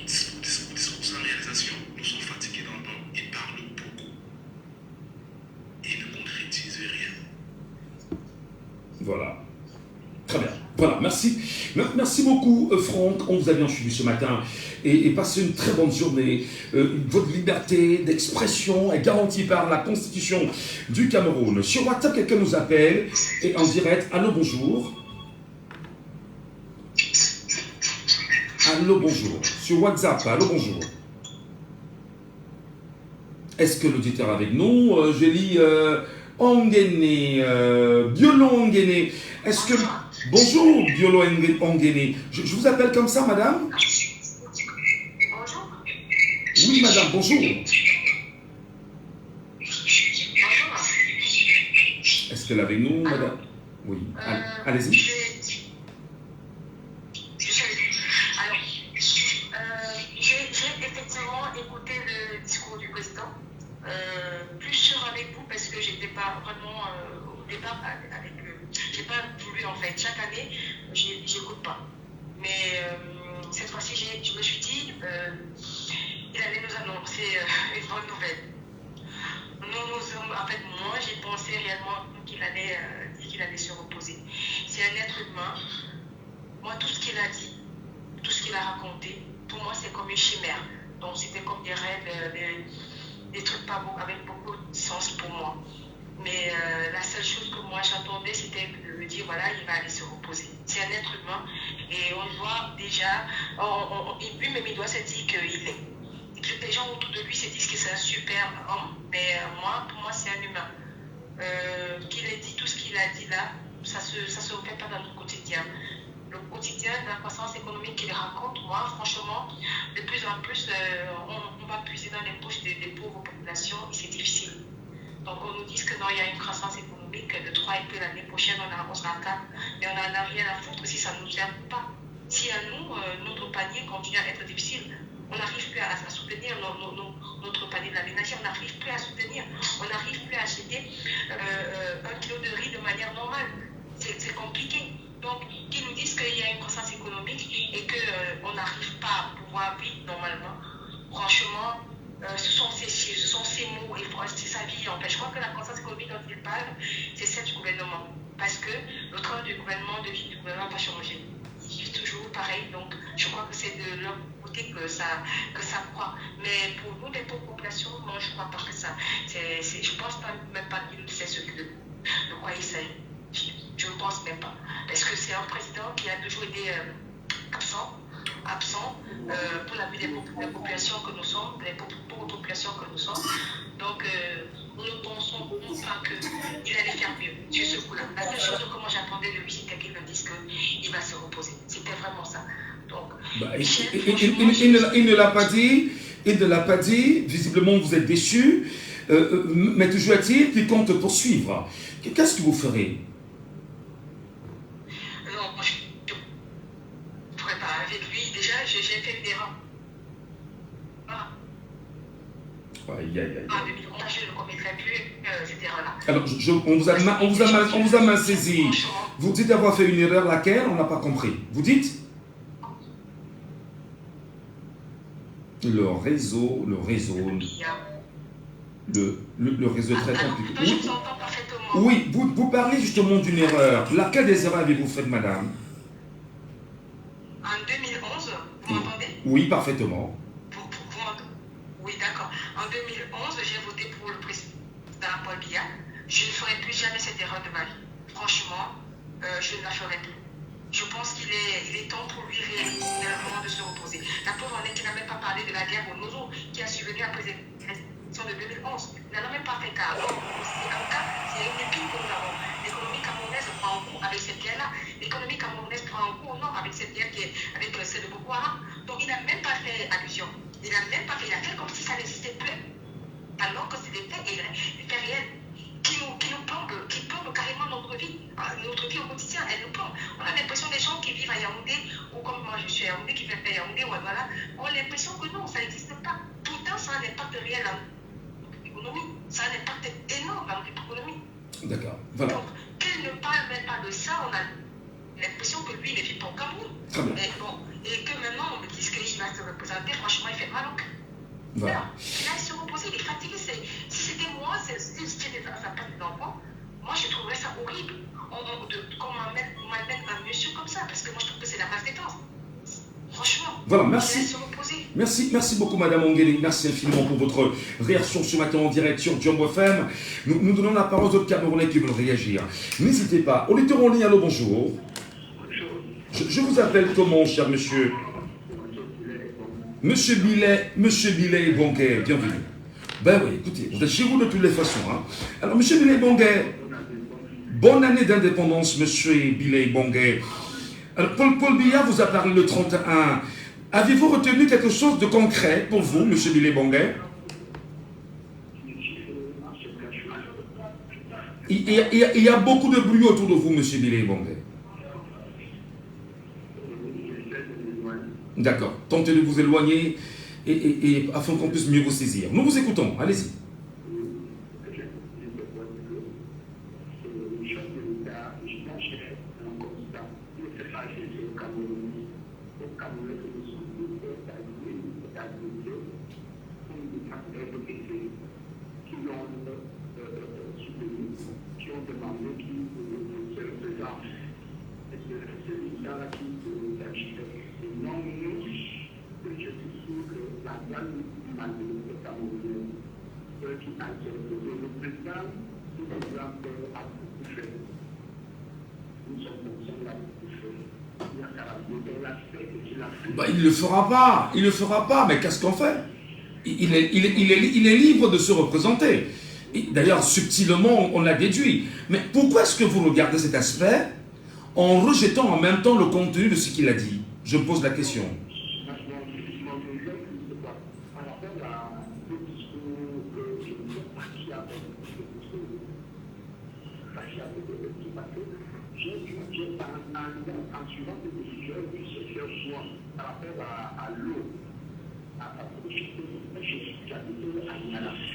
[SPEAKER 6] Discours sans réalisation. Nous sommes fatigués d'entendre. Il parle beaucoup. Il ne concrétise rien.
[SPEAKER 4] Voilà. Très bien. Voilà, merci. Merci beaucoup, Franck. On vous a bien suivi ce matin. Et passez une très bonne journée. Votre liberté d'expression est garantie par la Constitution du Cameroun. Sur WhatsApp, quelqu'un nous appelle et en direct. Allô, bonjour. Allô, bonjour. Sur WhatsApp, allô, bonjour. Est-ce que l'auditeur est avec nous? Je lis Ongene, Biolo Ongene. Est-ce que... Bonjour, Biolo Ongene. Je vous appelle comme ça, madame?
[SPEAKER 8] Bonjour.
[SPEAKER 4] Oui, madame, bonjour. Est-ce qu'elle est avec nous, madame? Oui, allez-y.
[SPEAKER 8] J'ai effectivement écouté le discours du président, plus sûr avec vous parce que j'étais pas vraiment au départ avec j'ai pas voulu en fait. Chaque année, j'écoute pas. Mais cette fois-ci, je me suis dit, il allait nous annoncer une bonne nouvelle. En fait, moi, j'ai pensé réellement qu'il allait se reposer. C'est un être humain. Moi, tout ce qu'il a dit, tout ce qu'il a raconté, pour moi, c'est comme une chimère. Donc, c'était comme des rêves, des trucs pas beaux, avec beaucoup de sens pour moi. Mais la seule chose que moi j'attendais, c'était de me dire, voilà, il va aller se reposer. C'est un être humain et on le voit déjà, lui-même il doit se dire qu'il est. Les gens autour de lui se disent que c'est un super homme, mais pour moi c'est un humain. Qu'il ait dit tout ce qu'il a dit là, ça se reflète pas dans notre quotidien. Le quotidien de la croissance économique qu'il raconte, moi franchement, de plus en plus, on va puiser dans les poches des pauvres populations et c'est difficile. Donc on nous dit que non, il y a une croissance économique de 3 et que l'année prochaine on sera à 4, mais on n'en a rien à foutre si ça ne nous sert pas. Si à nous, notre panier continue à être difficile, on n'arrive plus à soutenir notre panier de la ménagère, on n'arrive plus à soutenir, on n'arrive plus à acheter 1 kilo de riz de manière normale. C'est compliqué. Donc, qu'ils nous disent qu'il y a une croissance économique et qu'on n'arrive pas à pouvoir vivre normalement, franchement, ce sont ces mots et c'est sa vie en fait. Je crois que la croissance économique dont il parle, c'est celle du gouvernement. Parce que le travail du gouvernement, de vie du gouvernement n'a pas changé. Ils vivent toujours pareil. Donc je crois que c'est de leur côté côté que ça croît. Mais pour nous, les pauvres populations, non, je ne crois pas que ça. Je ne pense même pas qu'il sait de quoi il s'agit. Je ne pense même pas. Parce que c'est un président qui a toujours été absent pour la vie des populations que nous sommes, des pauvres populations que nous sommes. Donc, nous ne pensons pas qu'il allait faire mieux sur ce coup-là. La seule chose que moi j'attendais de lui, c'était qu'il me dise qu'il va se reposer. C'était vraiment ça. Donc,
[SPEAKER 4] il ne l'a pas dit. Il ne l'a pas dit. Visiblement, vous êtes déçus. Mais toujours est-il qu'il compte poursuivre. Qu'est-ce que vous ferez?
[SPEAKER 8] Non, moi, je ne pourrais pas. Avec lui, déjà, j'ai fait une erreur. Voilà.
[SPEAKER 4] Aïe, aïe, aïe.
[SPEAKER 8] Je ne commettrai plus cette erreur-là.
[SPEAKER 4] Alors, on vous a mal saisi. Vous dites avoir fait une erreur, laquelle? On n'a pas compris. Vous dites? Le réseau est très compliqué.
[SPEAKER 8] Je vous entends parfaitement.
[SPEAKER 4] Oui, vous parlez justement d'une erreur. Laquelle des erreurs avez-vous faites, madame?
[SPEAKER 8] En 2011, vous m'entendez?
[SPEAKER 4] Oui, parfaitement.
[SPEAKER 8] Oui, d'accord. En 2011, j'ai voté pour le président Paul Biya. Je ne ferai plus jamais cette erreur de ma vie. Franchement, je ne la ferai plus. Je pense qu'il est temps pour lui réellement de se reposer. La preuve en est qu'il n'a même pas parlé de la guerre au Nozo qui a survenu après les élections de 2011. Il n'a même pas fait cas. Donc, c'est une épine que nous avons. L'économie camerounaise prend un coup avec cette guerre-là. L'économie camerounaise prend un coup au nord avec cette guerre qui est avec celle de Boko Haram. Donc, il n'a même pas fait allusion. Il n'a même pas fait. Il a fait comme si ça n'existait plus. Alors que c'est des faits réels qui plombe carrément notre vie au quotidien, elle nous plombe. On a l'impression des gens qui vivent à Yaoundé, ou comme moi je suis à Yaoundé, qui viennent à Yaoundé ou à Douala, ont l'impression que non, ça n'existe pas. Pourtant, ça a un impact réel dans notre économie. Ça a un impact énorme dans notre économie.
[SPEAKER 4] D'accord, voilà.
[SPEAKER 8] Donc, qu'elle ne parle même pas de ça, on a l'impression que lui, il ne vit pas au Cameroun. Et que maintenant, on me dise qu'il va se représenter, franchement, il fait mal au cœur. Voilà. Il va se reposer, il est fatigué. Si c'était moi, si j'étais à sa place d'enfant, moi je trouverais ça horrible. Qu'on m'amène un monsieur comme ça, parce que moi je trouve que c'est la base des temps. Franchement,
[SPEAKER 4] voilà,
[SPEAKER 8] il
[SPEAKER 4] merci.
[SPEAKER 8] va se reposer.
[SPEAKER 4] Merci beaucoup, Madame Ongele. Merci infiniment pour votre réaction ce matin en direct sur Jumbo FM. Nous donnons la parole aux autres Camerounais qui veulent réagir. N'hésitez pas. Auditeur en ligne, allô, bonjour. Je vous appelle comment, cher monsieur? Monsieur Billet Bonguet, bienvenue. Ben oui, écoutez, vous êtes chez vous de toutes les façons. Hein. Alors, monsieur Billet Bonguet, bonne année d'indépendance, monsieur Billet Bonguet. Alors, Paul Biya vous a parlé le 31. Avez-vous retenu quelque chose de concret pour vous, monsieur Billet Bonguet? Il y a beaucoup de bruit autour de vous, monsieur Billet Bonguet. D'accord. Tentez de vous éloigner et afin qu'on puisse mieux vous saisir. Nous vous écoutons. Allez-y. Bah, il ne le fera pas. Il ne le fera pas. Mais qu'est-ce qu'on fait? Il est libre de se représenter. D'ailleurs, subtilement, on l'a déduit. Mais pourquoi est-ce que vous regardez cet aspect en rejetant en même temps le contenu de ce qu'il a dit? Je me pose la question.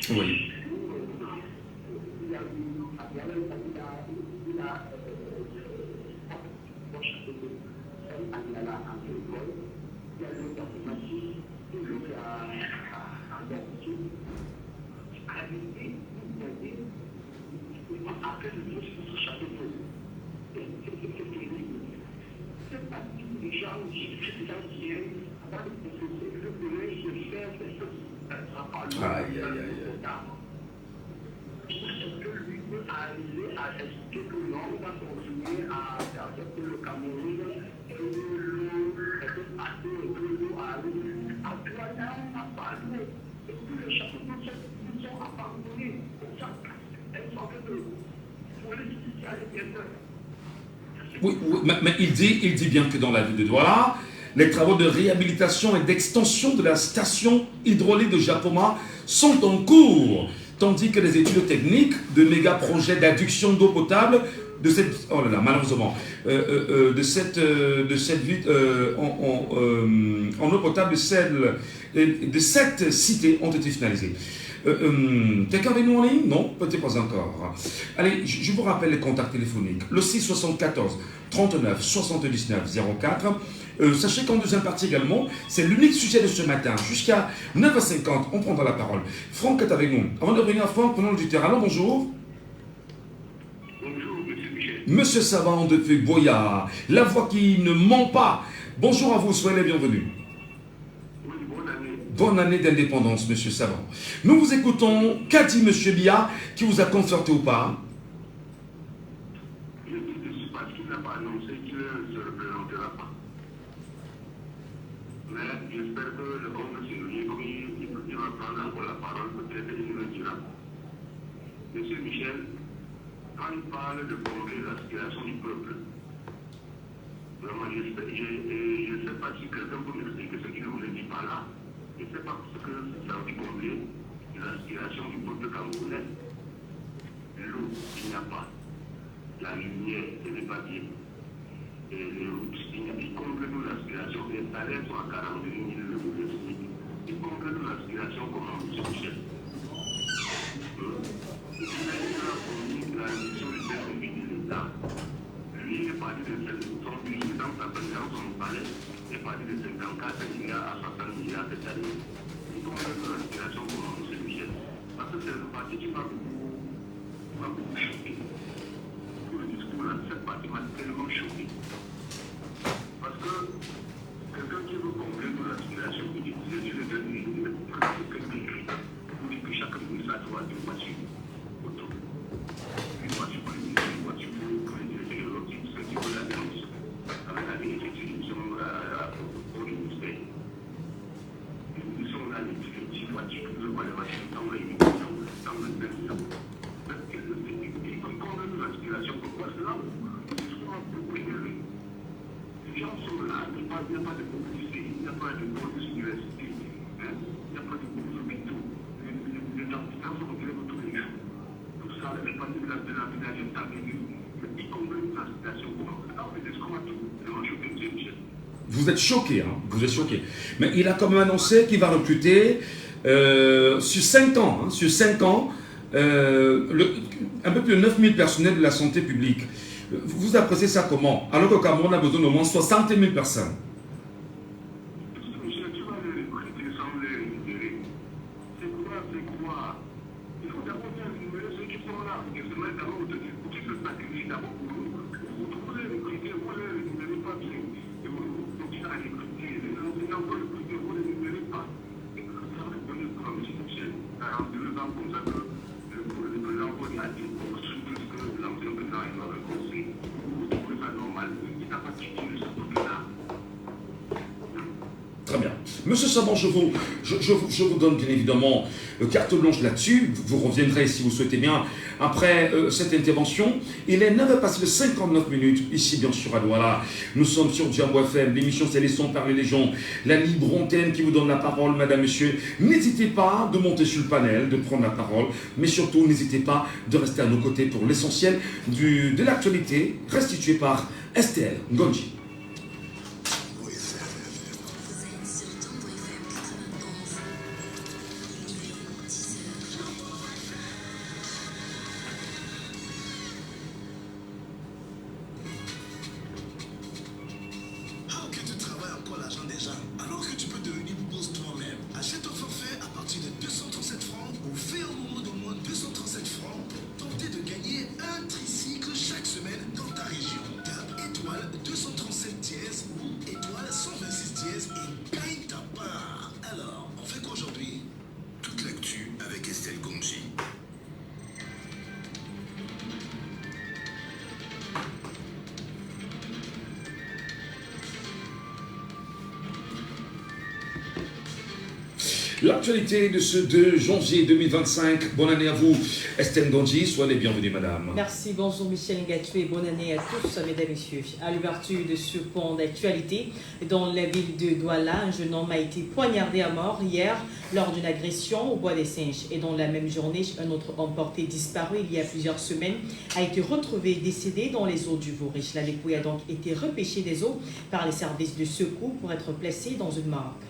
[SPEAKER 4] Oui. Aïe, aïe, aïe.
[SPEAKER 3] Est-ce que lui peut arriver à expliquer que non, on va continuer à faire que le Cameroun, que l'eau est passée, que l'eau arrive. Actuellement, on a parlé et tous les chapeaux sont abandonnés. Pour ça, elles sont en train de politique aller bientôt.
[SPEAKER 4] Oui, mais il dit bien que dans la ville de Douala, les travaux de réhabilitation et d'extension de la station hydraulique de Japoma sont en cours, tandis que les études techniques de méga projets d'adduction d'eau potable de cette, oh là là, malheureusement, de cette ville en eau potable de cette cité ont été finalisées. Quelqu'un avec nous en ligne? Non, peut-être pas encore. Allez, je vous rappelle les contacts téléphoniques. Le 674 39 79 04. Sachez qu'en deuxième partie également, c'est l'unique sujet de ce matin. Jusqu'à 9h50, on prendra la parole. Franck est avec nous. Avant de revenir à Franck, prenons le du terrain. Alors, bonjour.
[SPEAKER 3] Bonjour, monsieur Michel.
[SPEAKER 4] Monsieur Savant depuis Boya, la voix qui ne ment pas. Bonjour à vous, soyez les bienvenus.
[SPEAKER 3] Oui, bonne année.
[SPEAKER 4] Bonne année d'indépendance, monsieur Savant. Nous vous écoutons. Qu'a dit monsieur Bia, qui vous a conforté ou pas?
[SPEAKER 3] Je dis que c'est parce qu'il n'a pas annoncé qu'il ne se représentera pas. Mais j'espère que le Congrès s'est comme il va prendre encore la parole, peut-être il le dira. Monsieur Michel, quand il parle de combler l'aspiration du peuple, vraiment, je ne sais pas si quelqu'un peut m'expliquer ce qu'il voulait dire par là. Je ne sais pas ce que ça veut dire combler l'aspiration du peuple camerounais. L'eau, il n'y a pas. La lumière, ce n'est pas bien. Et les routes, ils comblent l'aspiration. Les salaires sont à 42 000 euros de SMIC. Ils comblent l'aspiration comment, M. Michel? La mission du chef de l'État, lui, il est parti de 7%, lui, dans sa présidence, son palais, il est parti de 54 milliards à 60 milliards cette année. Il comble l'aspiration comment, M. Michel? Parce que c'est le parti qui m'a beaucoup choqué. Le discours là, cette partie m'a tellement choqué. Parce que quelqu'un qui veut combler de l'aspiration, il dit que Dieu le donne, il dit que écrit. Il dit que chaque ministre a droit d'une voiture auto. Une voiture privée, une voiture pour les directeurs, ceux qui veulent la dénonce. Avec la bénéfice, ils sont au ministère. Ils sont là, les petites voitures, ils ne voient les voitures dans les millions, dans les millions. L'aspiration, pourquoi cela? Ils sont un peu privés. Les gens sont là, il n'y a pas de publicité, il n'y a pas de bonnes universités, il n'y a pas de bons hôpitaux. Les dentistes sont grèves tous les jours. Tout ça, les parties de la village est avenue, y compris l'aspiration. Alors, c'est ce qu'on a tout. Vraiment choqué, M. Michel.
[SPEAKER 4] Vous êtes choqué, hein? Vous êtes choqué. Mais il a quand même annoncé qu'il va recruter sur 5 ans, un peu plus de 9000 personnels de la santé publique. Vous appréciez ça comment? Alors qu'au Cameroun, on a besoin d'au moins 60 000 personnes.
[SPEAKER 3] Michel, tu vas les recruter sans les libérer. C'est quoi? Il faut d'abord bien libérer ceux qui sont là. Parce que c'est maintenant qui se sacrifient d'abord pour nous. Vous les recruter, vous ne les libérez pas bien. Et vous continuez à les recruter. Les enseignants vont les recruter, vous ne les libérez pas. Et ça va donner quoi, M. Michel? 42 ans comme ça que le président a dit pour surtout ce que l'ancien président avait construit. Vous trouvez ça normal? Il n'a pas quitté ce truc-là.
[SPEAKER 4] Très bien. Monsieur Savant, je vous donne bien évidemment carte blanche là-dessus. Vous reviendrez si vous souhaitez bien après cette intervention. Il est 9h passé de 59 minutes, ici bien sûr à Douala. Nous sommes sur Djambo FM, l'émission c'est Laissons parler les gens, la libre antenne qui vous donne la parole, madame, monsieur. N'hésitez pas de monter sur le panel, de prendre la parole, mais surtout n'hésitez pas de rester à nos côtés pour l'essentiel de l'actualité restituée par STL Ngonji.
[SPEAKER 1] Tentez de gagner un tricycle chaque semaine dans ta région. Car Étoile 237
[SPEAKER 4] L'actualité de ce 2 janvier 2025. Bonne année à vous, Estelle Donji. Soyez les bienvenus, madame.
[SPEAKER 9] Merci, bonjour Michel Ngatu et bonne année à tous, mesdames et messieurs. À l'ouverture de ce pont d'actualité, dans la ville de Douala, un jeune homme a été poignardé à mort hier lors d'une agression au Bois des Singes. Et dans la même journée, un autre homme porté disparu il y a plusieurs semaines a été retrouvé décédé dans les eaux du Vourich. La dépouille a donc été repêchée des eaux par les services de secours pour être placée dans une morgue.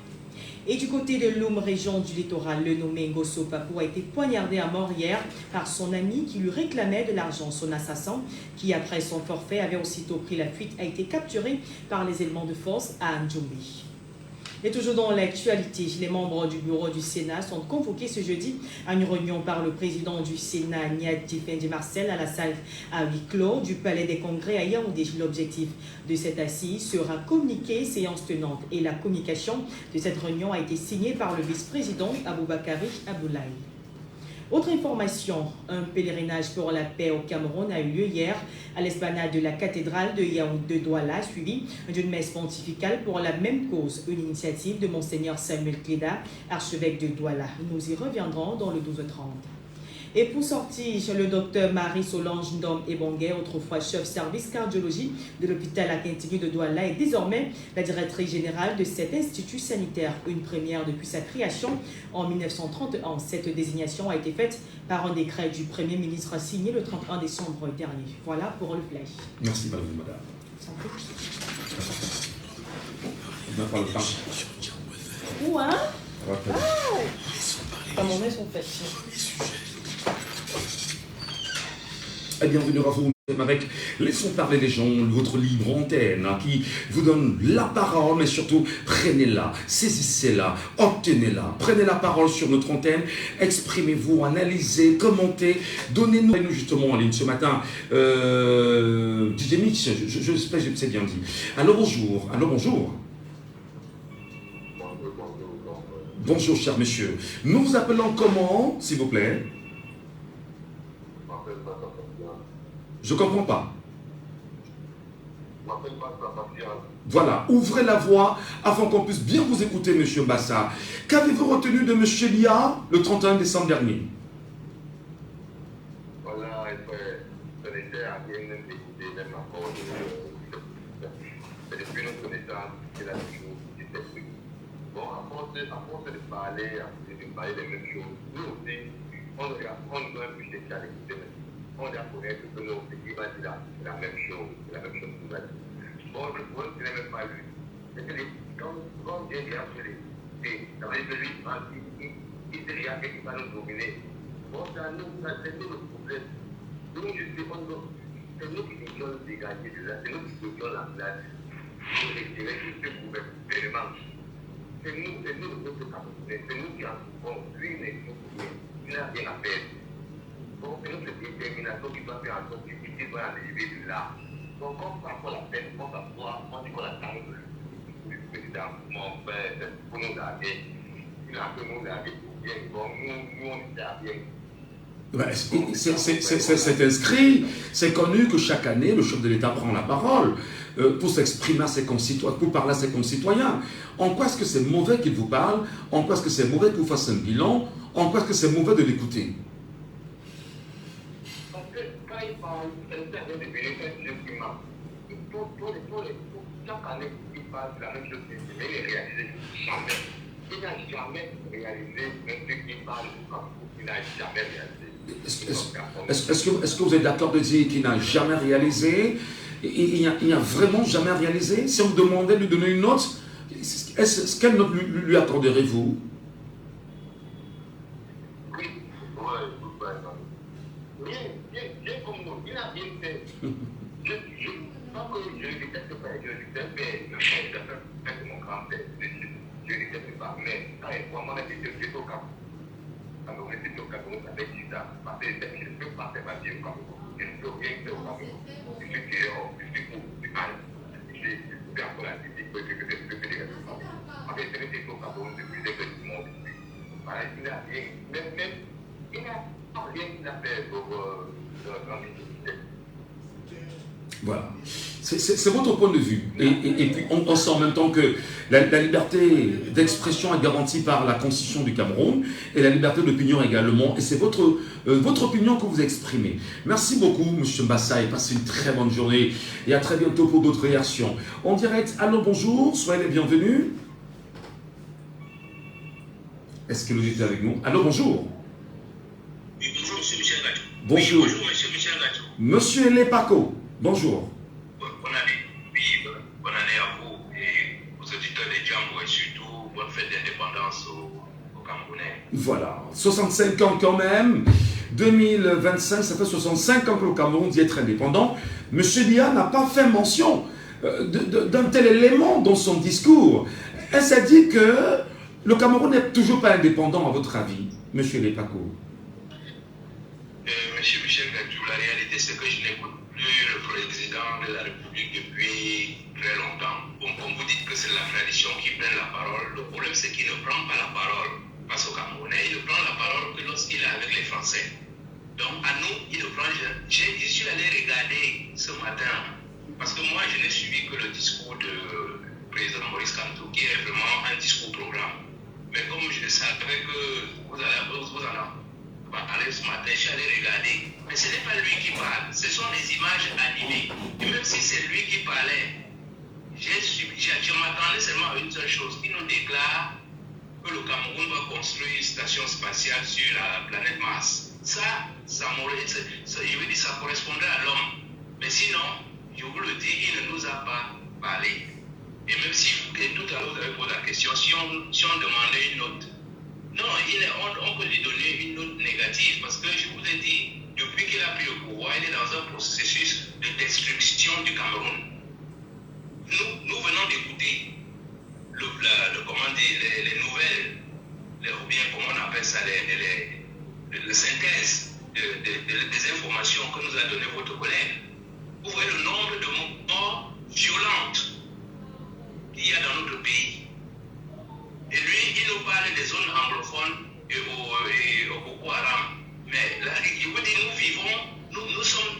[SPEAKER 9] Et du côté de Loum, région du littoral, le nommé Ngosso Papou a été poignardé à mort hier par son ami qui lui réclamait de l'argent. Son assassin, qui après son forfait avait aussitôt pris la fuite, a été capturé par les éléments de force à Ndjoubi. Et toujours dans l'actualité, les membres du bureau du Sénat sont convoqués ce jeudi à une réunion par le président du Sénat, Niad Difendi Marcel, à la salle à huis clos du Palais des Congrès à Yaoundé. L'objectif de cette assise sera communiquer séance tenante et la communication de cette réunion a été signée par le vice-président Aboubakari Aboulaye. Autre information, un pèlerinage pour la paix au Cameroun a eu lieu hier à l'esplanade de la cathédrale de Yaoundé de Douala, suivi d'une messe pontificale pour la même cause, une initiative de Monseigneur Samuel Cléda, archevêque de Douala. Nous y reviendrons dans le 12h30. Et pour sortir, le docteur Marie-Solange Ndom Ebonguer, autrefois chef service cardiologie de l'hôpital Akintigi de Douala, est désormais la directrice générale de cet institut sanitaire, une première depuis sa création en 1931. Cette désignation a été faite par un décret du Premier ministre signé le 31 décembre dernier. Voilà pour le flash.
[SPEAKER 4] Merci, madame.
[SPEAKER 9] Sans plus.
[SPEAKER 4] On n'a pas le temps.
[SPEAKER 9] Où, hein?
[SPEAKER 4] Rappel.
[SPEAKER 9] Pas mon nez sont faits.
[SPEAKER 4] Et bienvenue à vous avec Laissons parler les gens, votre libre antenne qui vous donne la parole, mais surtout prenez-la, saisissez-la, obtenez-la, prenez la parole sur notre antenne, exprimez-vous, analysez, commentez, donnez-nous justement en ligne ce matin. DJ Mix, j'espère que c'est bien dit. Alors bonjour, Bonjour cher monsieur, nous vous appelons comment, s'il vous plaît? Je ne comprends pas. Voilà, ouvrez la voix afin qu'on puisse bien vous écouter, monsieur Bassa. Qu'avez-vous retenu de monsieur Lia le 31 décembre dernier?
[SPEAKER 10] Voilà, ça n'était à rien même d'écouter, même encore c'est depuis notre connaissance qu'il a toujours dit ces trucs. Bon, à force de parler des mêmes choses, nous aussi, on doit plus chercher à l'écouter. On doit connaître que nos petits va dire la même chose, qu'il va dire. Bon, le problème, ce n'est même pas lui. C'est que quand Dieu vient sur les faits, ça veut dire que lui, il dit rien qui va nous dominer. Bon, c'est nous le problème. Nous, c'est nous qui devons dégager de là, c'est nous qui devons la place. Pour retirer tout ce gouvernement. C'est nous le peuple camerounais, c'est nous qui en souffrons. Lui, il n'a rien à faire. Donc, c'est notre détermination qui doit faire en sorte qu'il doit arriver de là. Donc, on va pour la peine, on va voir, on dit qu'on a quand même le président, mon père, pour nous garder. Il a fait nous garder pour bien. Bon, nous, on est à bien.
[SPEAKER 4] C'est inscrit, c'est connu que chaque année, le chef de l'État prend la parole pour s'exprimer à ses concitoyens, pour parler à ses concitoyens. En quoi est-ce que c'est mauvais qu'il vous parle? En quoi est-ce que c'est mauvais qu'il vous fasse un bilan? En quoi est-ce que c'est mauvais de l'écouter?
[SPEAKER 10] Chaque année, il parle de la même chose, mais il ne réalise jamais. Il n'a jamais réalisé même ce qu'il parle du camp. Il n'a jamais réalisé.
[SPEAKER 4] Est-ce que vous êtes d'accord de dire qu'il n'a jamais réalisé? Il n'a vraiment jamais réalisé? Si on vous demandait de lui donner une note, quelle note lui accorderez-vous?
[SPEAKER 10] Il a bien fait. Pas que je ne déteste pas, je déteste mon grand-père. Je ne déteste pas, mais moi, j'étais au Cameroun. Alors, j'étais au Cameroun avec Gita. Parce que je ne peux pas faire ma vie au Cameroun. Je ne peux rien faire au Cameroun. Je suis dehors, je suis pour, je suis mal. J'ai fait encore la vie, je peux faire des résultats. Après, je suis au Cameroun depuis que je monte. Voilà, il n'a rien, même, il n'a rien qu'il a fait pour le grand ministère.
[SPEAKER 4] Voilà. C'est votre point de vue. Et puis on sent en même temps que la liberté d'expression est garantie par la Constitution du Cameroun et la liberté d'opinion également. Et c'est votre opinion que vous exprimez. Merci beaucoup, M. Mbassa, et passez une très bonne journée. Et à très bientôt pour d'autres réactions. En direct, allô, bonjour, soyez les bienvenus. Est-ce que vous êtes avec nous? Allô, bonjour.
[SPEAKER 11] Oui, bonjour, M. Michel Gatou.
[SPEAKER 4] Bonjour.
[SPEAKER 11] Oui, bonjour, M. Michel Gatou.
[SPEAKER 4] Monsieur Lepaco, bonjour.
[SPEAKER 11] Bonne année. Oui, bonne année à vous et aux auditeurs de Djambo et surtout bonne fête d'indépendance aux Camerounais.
[SPEAKER 4] Voilà, 65 ans quand même. 2025, ça fait 65 ans que le Cameroun dit être indépendant. Monsieur Biya n'a pas fait mention d'un tel élément dans son discours. Est-ce à dire que le Cameroun n'est toujours pas indépendant, à votre avis, monsieur Lepaco?
[SPEAKER 11] Monsieur Michel Gatou, la réalité c'est que je n'écoute plus le président de la République depuis très longtemps. Bon, comme vous dites que c'est la tradition qui prend la parole, le problème c'est qu'il ne prend pas la parole face aux Camerounais, il ne prend la parole que lorsqu'il est avec les Français. Donc à nous, il ne prend jamais. Je suis allé regarder ce matin, parce que moi je n'ai suivi que le discours du président Maurice Kamto, qui est vraiment un discours programme. Mais comme je savais que vous en parler ce matin, je suis allé regarder. Mais ce n'est pas lui qui parle, ce sont les images animées. Et même si c'est lui qui parlait, je m'attendais seulement à une seule chose, qui nous déclare que le Cameroun va construire une station spatiale sur la planète Mars. Ça je veux dire, ça correspondait à l'homme. Mais sinon, je vous le dis, il ne nous a pas parlé. Et même si tout à l'heure vous avez posé la question, si on demandait une note, non, on peut lui donner une note négative parce que je vous ai dit, depuis qu'il a pris le pouvoir, il est dans un processus de destruction du Cameroun. Nous venons d'écouter les nouvelles, ou bien comment on appelle ça, la synthèse des informations que nous a donné votre collègue. Vous voyez le nombre de morts violentes qu'il y a dans notre pays. Et lui, il nous parle des zones anglophones et au Boko Haram. Mais là, je vous dis, nous vivons, nous sommes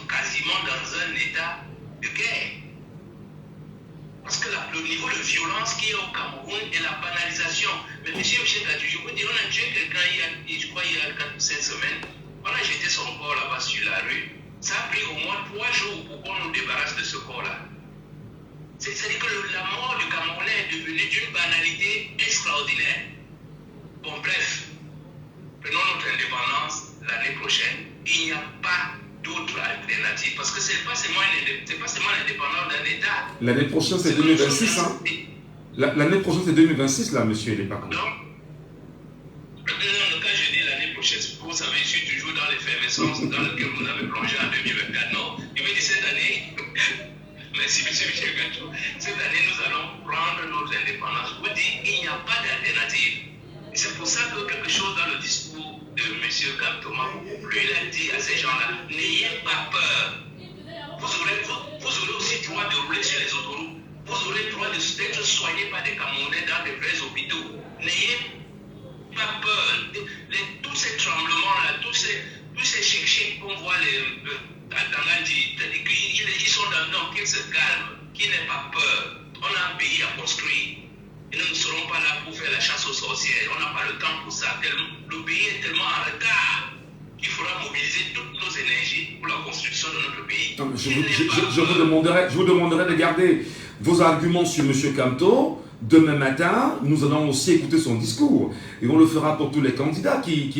[SPEAKER 11] quasiment dans un état de guerre. Parce que le niveau de violence qu'il y a au Cameroun et la banalisation. Mais monsieur Gatou, je vous dis, on a tué quelqu'un je crois il y a 4 ou 7 semaines. On a jeté son corps là-bas sur la rue. Ça a pris au moins 3 jours pour qu'on nous débarrasse de ce corps-là. C'est-à-dire que la mort du Camerounais est devenue d'une banalité extraordinaire. Bon, bref, prenons notre indépendance l'année prochaine. Il n'y a pas d'autre alternative. Parce que ce n'est pas seulement l'indépendance d'un État.
[SPEAKER 4] L'année prochaine, c'est 2026, hein? L'année prochaine, c'est 2026, là, monsieur Lepaco.
[SPEAKER 11] Non, quand je dis l'année prochaine, vous savez, je suis toujours dans l'effervescence dans laquelle vous avez plongé en 2024. Non, je veux dire cette année. Merci, M. Michel Gatou. Cette année, nous allons prendre notre indépendance. Je vous dis, il n'y a pas d'alternative. Et c'est pour ça que quelque chose dans le discours de M. Gatou m'a beaucoup plu. Il a dit à ces gens-là, n'ayez pas peur. Vous aurez aussi droit de rouler sur les autoroutes. Vous aurez droit d'être soigné par des Camerounais dans des vrais hôpitaux. N'ayez pas peur. Tous ces tremblements-là, tous ces chics qu'on voit ils sont dans qu'ils se calment, qu'ils n'aient pas peur. On a un pays à construire. Et nous ne serons pas là pour faire la chasse aux sorcières. On n'a pas le temps pour ça. Le pays est tellement en retard qu'il faudra mobiliser toutes nos énergies pour la construction de notre pays.
[SPEAKER 4] Je vous demanderai de garder vos arguments sur M. Kamto. Demain matin, nous allons aussi écouter son discours. Et on le fera pour tous les candidats qui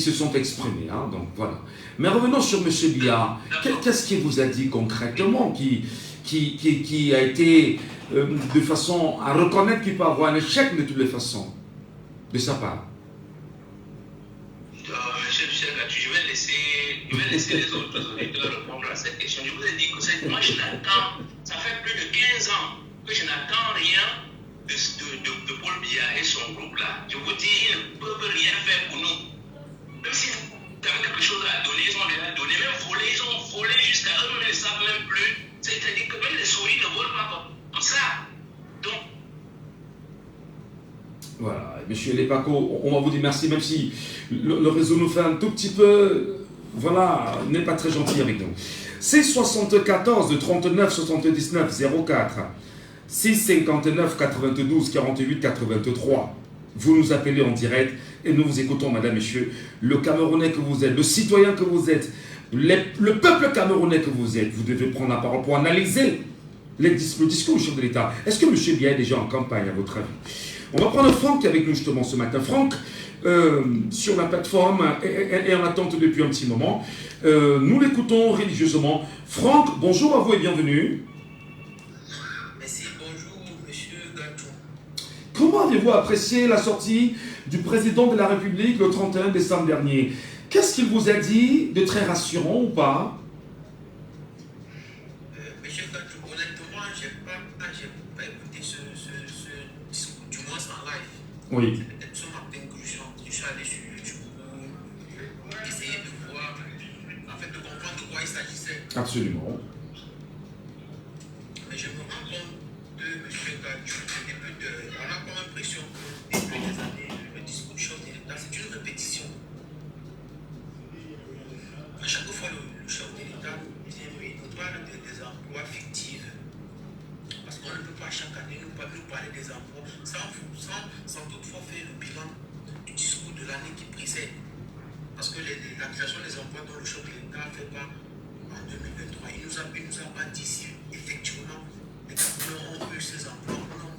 [SPEAKER 4] se sont exprimés. Hein, donc voilà. Mais revenons sur M. Biya. Qu'est-ce qu'il vous a dit concrètement qui a été de façon à reconnaître qu'il peut avoir un échec de toutes les façons de sa part?
[SPEAKER 11] Monsieur Gatou, je vais laisser les autres auditeurs répondre à cette question. Je vous ai dit que moi je n'attends, ça fait plus de 15 ans que je n'attends rien de Paul Biya et son groupe là. Je vous dis, ils ne peuvent rien faire pour nous. Même si vous avez quelque chose à donner, ils ont déjà donné. Même volé, ils ont volé jusqu'à eux, ils ne savent même plus. C'est-à-dire que même les souris ne volent pas comme ça. Donc,
[SPEAKER 4] voilà, monsieur Lepaco, on va vous dire merci, même si le réseau nous fait un tout petit peu voilà, n'est pas très gentil avec nous. C'est 74 39 79 04 6 59 92 48 83. Vous nous appelez en direct et nous vous écoutons, madame, messieurs, le Camerounais que vous êtes, le citoyen que vous êtes, le peuple camerounais que vous êtes. Vous devez prendre la parole pour analyser le discours du chef de l'État. Est-ce que M. Biya est déjà en campagne, à votre avis? On va prendre Franck qui est avec nous justement ce matin. Franck, sur la plateforme, est en attente depuis un petit moment. Nous l'écoutons religieusement. Franck, bonjour à vous et bienvenue.
[SPEAKER 7] Merci, bonjour, monsieur Gatou.
[SPEAKER 4] Comment avez-vous apprécié la sortie du président de la République le 31 décembre dernier? Qu'est-ce qu'il vous a dit de très rassurant ou pas?
[SPEAKER 7] Monsieur Gatou, honnêtement, je n'ai pas écouté ce discours, du moins en live.
[SPEAKER 4] Oui.
[SPEAKER 7] C'est peut-être ce matin que je suis allé sur YouTube pour essayer de voir, en fait, de comprendre de quoi il s'agissait.
[SPEAKER 4] Absolument.
[SPEAKER 7] Mais je me rends compte de M. Gatou, on a comme l'impression que depuis des années, le discours du chef de l'État, c'est une répétition. À chaque fois, le chef de l'État nous parle des emplois fictifs. Parce qu'on ne peut pas chaque année nous parler des emplois sans toutefois faire le bilan du discours de l'année qui précède. Parce que la création des emplois dont le chef de l'État fait part en 2023, il nous a pas dit si effectivement les Camerounais ont eu ces emplois ou non.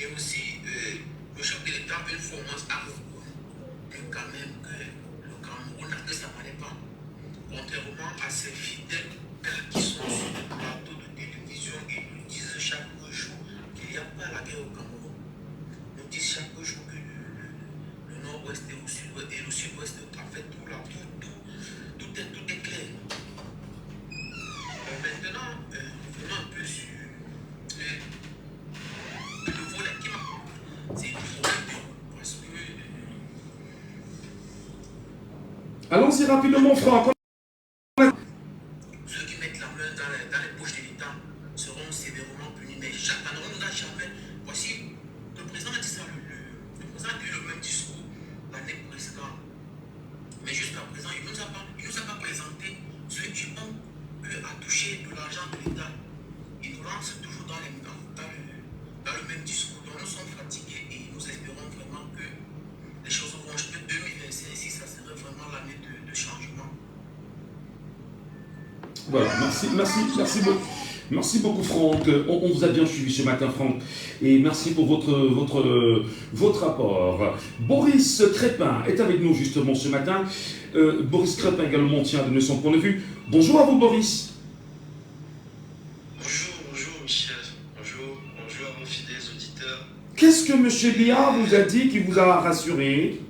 [SPEAKER 7] Et aussi, le chef de l'État, une fois a reconnu quand même que le Cameroun ne s'appelait pas. Contrairement à ces fidèles qui sont sur le plateau de télévision et nous disent chaque jour qu'il n'y a pas la guerre au Cameroun. Nous disent chaque jour que le nord-ouest et le sud-ouest, en fait, tout est clair. Maintenant, venons un peu sur le volet qui m'a. C'est le problème parce que.
[SPEAKER 4] Allons-y rapidement, Franck.
[SPEAKER 7] Ceux qui mettent la main dans les poches de l'État seront sévèrement punis. Mais chaque année, on n'a jamais. Voici, le président a dit ça, le président a eu le même discours l'année précédente. Mais jusqu'à présent, il ne nous a pas présenté ce qui ont à toucher de l'argent de l'État. Il nous lance toujours dans le même discours. Donc nous sommes fatigués et nous espérons vraiment que les choses vont changer. 2025, si ça serait vraiment l'année de changement.
[SPEAKER 4] Voilà, merci beaucoup Franck. On vous a bien suivi ce matin, Franck. Et merci pour votre apport. Boris Crépin est avec nous justement ce matin. Boris Crépin également tient à donner son point de vue. Bonjour à vous, Boris.
[SPEAKER 12] Bonjour Michel. Bonjour à vos fidèles auditeurs.
[SPEAKER 4] Qu'est-ce que M. Biya vous a dit qui vous a rassuré?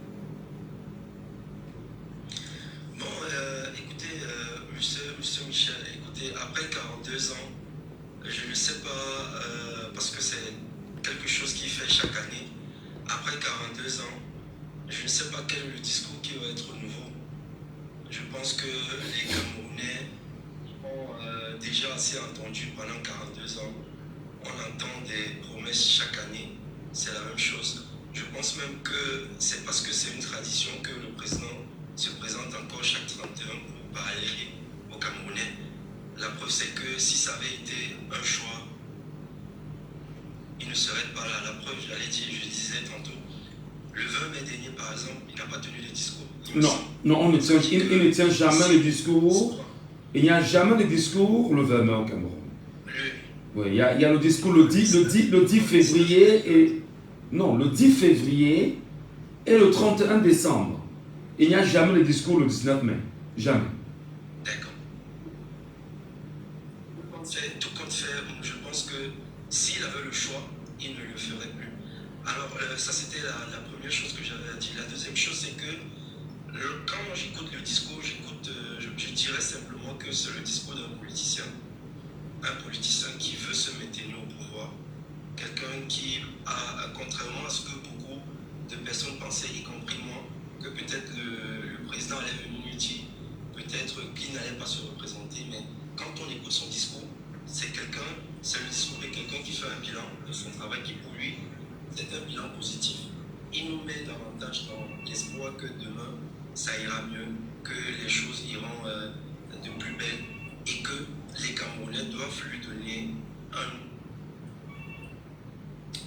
[SPEAKER 12] Monsieur Michel, écoutez, après 42 ans, je ne sais pas, parce que c'est quelque chose qu'il fait chaque année, après 42 ans, je ne sais pas quel est le discours qui va être nouveau. Je pense que les Camerounais ont déjà assez entendu pendant 42 ans. On entend des promesses chaque année, c'est la même chose. Je pense même que c'est parce que c'est une tradition que le président se présente encore chaque 31 pour parler aux Camerounais. La preuve, c'est que si ça avait été un choix, il ne serait pas là. La preuve, je disais tantôt, le 20 mai dernier, par exemple, il n'a pas tenu de discours.
[SPEAKER 4] Non, il ne tient jamais le discours. Il n'y a jamais de discours le 20 mai au Cameroun. Oui, il y a le discours le 10 février et... Non, le 10 février et le 31 décembre. Il n'y a jamais de discours le 19 mai. Jamais.
[SPEAKER 12] D'accord. Tout compte fait, je pense que s'il avait le choix, il ne le ferait plus. Alors, ça c'était la première chose que j'avais à dire. La deuxième chose, c'est que quand j'écoute le discours, je dirais simplement que c'est le discours d'un politicien. Un politicien qui veut se maintenir au pouvoir. Quelqu'un qui a, contrairement à ce que beaucoup de personnes pensaient, y compris moi, que peut-être le président allait venir lui dire peut-être qu'il n'allait pas se représenter, mais quand on écoute son discours, c'est le discours de quelqu'un qui fait un bilan de son travail qui pour lui, c'est un bilan positif. Il nous met davantage dans l'espoir que demain, ça ira mieux, que les choses iront de plus belle et que les Camerounais doivent lui donner un...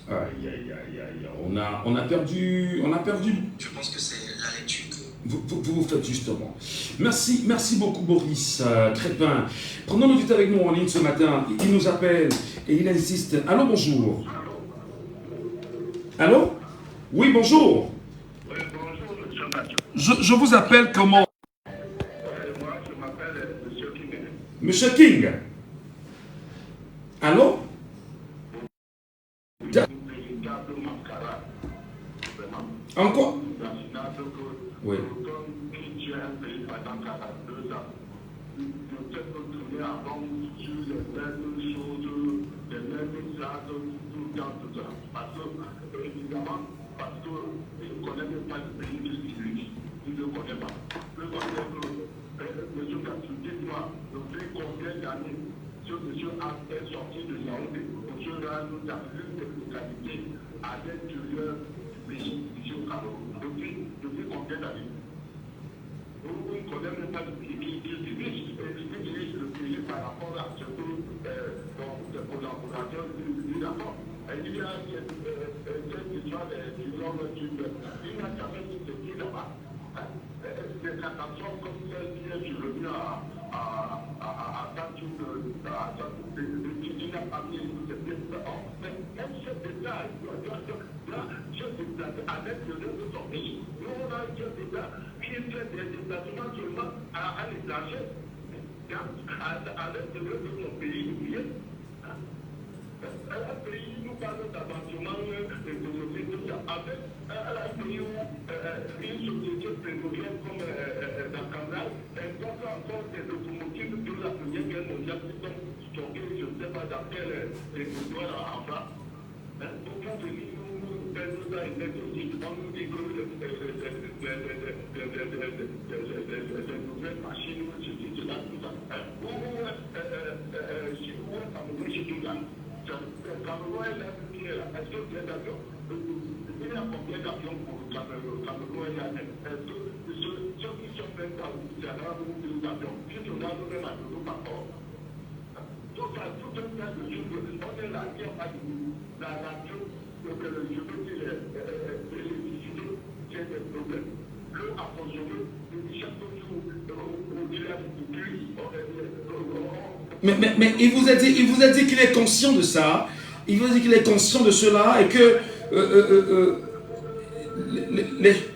[SPEAKER 4] Aïe, aïe, aïe, aïe. On a perdu.
[SPEAKER 12] Je pense que c'est la lecture que...
[SPEAKER 4] Vous faites justement. Merci beaucoup Boris Crépin. Prenons le avec nous en ligne ce matin. Il nous appelle et il insiste. Allô, bonjour. Allô? Oui, bonjour.
[SPEAKER 3] Oui, bonjour, monsieur Mathieu.
[SPEAKER 4] Je vous appelle comment?
[SPEAKER 3] Moi, je m'appelle monsieur King.
[SPEAKER 4] Monsieur King. Allô? Encore? Oui.
[SPEAKER 3] Parce que je ne connais même pas le pays qui dirige. Je ne connais pas. Le monsieur Kassou, dites-moi, depuis combien d'années ce monsieur est sorti de Yaoundé? Monsieur nous a plus de localité à l'intérieur du pays, ici au Cameroun. Depuis combien d'années? On ne connaît même pas le pays qui dirige le pays par rapport à ce que des collaborateurs disent d'accord. Il y a cette histoire du nord du il n'a jamais dit ce qui là-bas. Des catastrophes comme celle qui est survenue à Tatou, il n'a pas mis ce mais même ce détail, ce détail à l'intérieur de son pays. Nous, on a ce détail qui fait des déplacements seulement à l'étranger, à l'intérieur de son pays. Un pays, nous parlons d'avancement économique, tout ça, avec un pays où une société pétrolière comme la Canal importe encore des locomotives de la Première Guerre mondiale qui sont stockées, je ne sais pas dans quel territoire en bas. Pourquoi venir nous a été aussi, on nous dit que les nouvelles machines, ceci, cela, tout ça. Si vous êtes amoureux, tout là. Le Cameroun est là, est-ce que vous êtes d'avion? Il y a combien d'avions pour le Cameroun? Est-ce que ceux qui sont même pas où il y en a beaucoup d'avions? Si on a nous-mêmes à nous par rapport. Tout ça, tout un tas de choses. On est là, il n'y a pas de la radio, je veux dire, l'électricité, c'est des problèmes. Le approvisionnement, chaque jour, on dit là,
[SPEAKER 4] mais il vous a dit qu'il est conscient de ça, il vous a dit qu'il est conscient de cela et que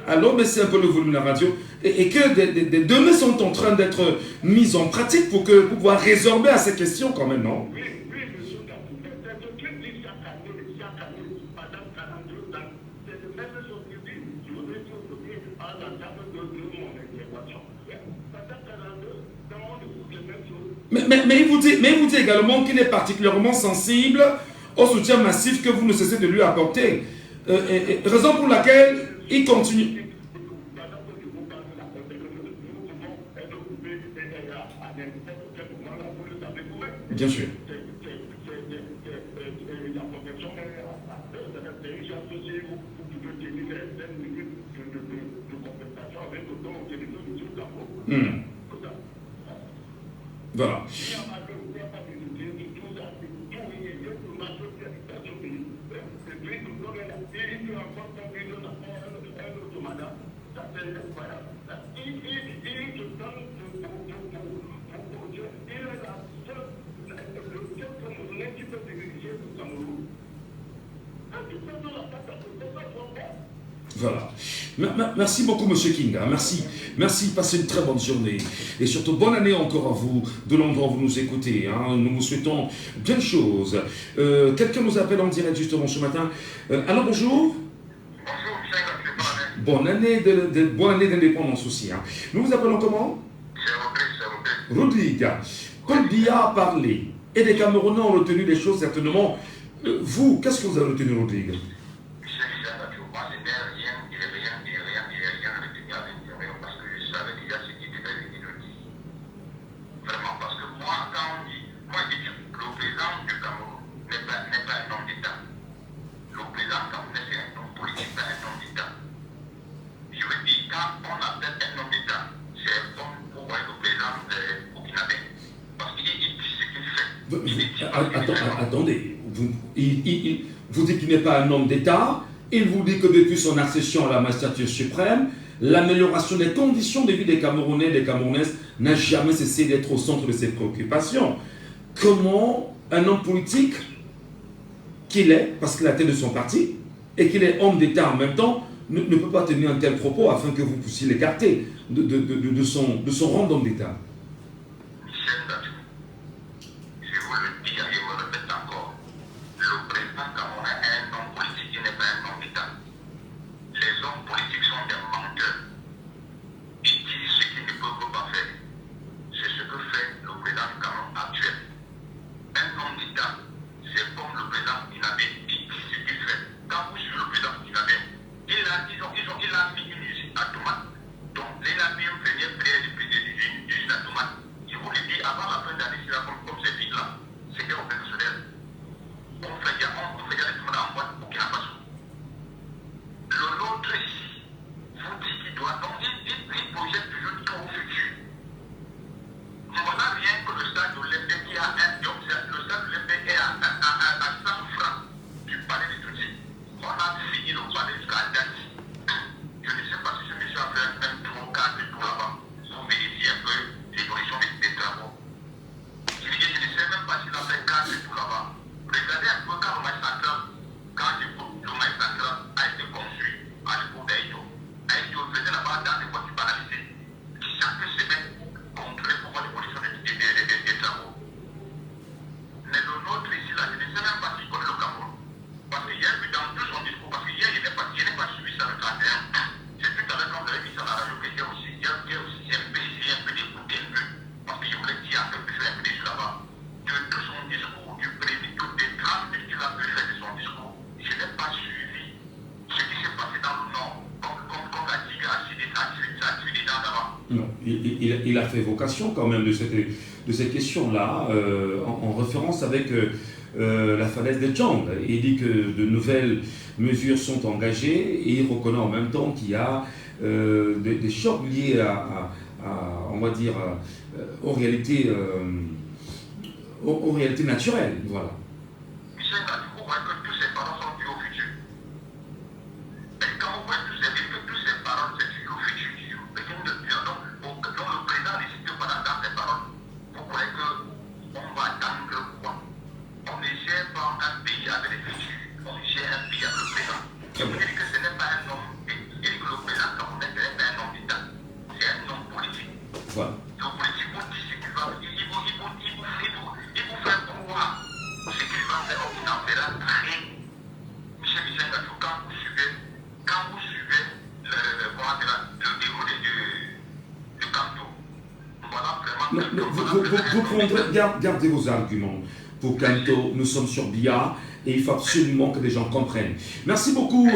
[SPEAKER 4] alors baissez un peu le volume de la radio et que des données sont en train d'être mises en pratique pour pouvoir résorber à ces questions quand même, non?
[SPEAKER 3] Oui, monsieur Kassou, c'est ce que dit chaque année, pendant 42 ans, c'est le même chose que dit, je voudrais dire aujourd'hui, à la table de mon intervention. Pendant 42 ans, on écoute les mêmes choses.
[SPEAKER 4] Mais il vous dit également qu'il est particulièrement sensible au soutien massif que vous ne cessez de lui apporter. Raison pour laquelle il continue. Bien sûr. Voilà. Voilà. Merci beaucoup, Monsieur King. Merci. Passez une très bonne journée. Et surtout, bonne année encore à vous, de l'endroit où vous nous écoutez. Nous vous souhaitons bien de choses. Quelqu'un nous appelle en direct justement ce matin. Alors, bonjour. Bonne année d'indépendance aussi. Nous vous appelons comment? Rodrigue. Paul Biya a parlé. Et les Camerounais ont retenu des choses certainement. Vous, qu'est-ce que vous avez retenu, Rodrigue?
[SPEAKER 10] On appelle un homme
[SPEAKER 4] Attendez, vous dites qu'il n'est pas un homme d'État, il vous dit que depuis son accession à la magistrature suprême, l'amélioration des conditions de vie des Camerounais et des Camerounaises n'a jamais cessé d'être au centre de ses préoccupations. Comment un homme politique qu'il est, parce qu'il a la tête de son parti, et qu'il est homme d'État en même temps, ne peut pas tenir un tel propos afin que vous puissiez l'écarter de son rang d'homme d'État? Non, il a fait vocation quand même de cette question-là, en référence avec la falaise de Djang. Il dit que de nouvelles mesures sont engagées et il reconnaît en même temps qu'il y a des chocs liés on va dire, aux réalités naturelles. Voilà. Vous prendrez, gardez vos arguments. Pour Kanto, nous sommes sur Biya et il faut absolument que les gens comprennent. Merci beaucoup,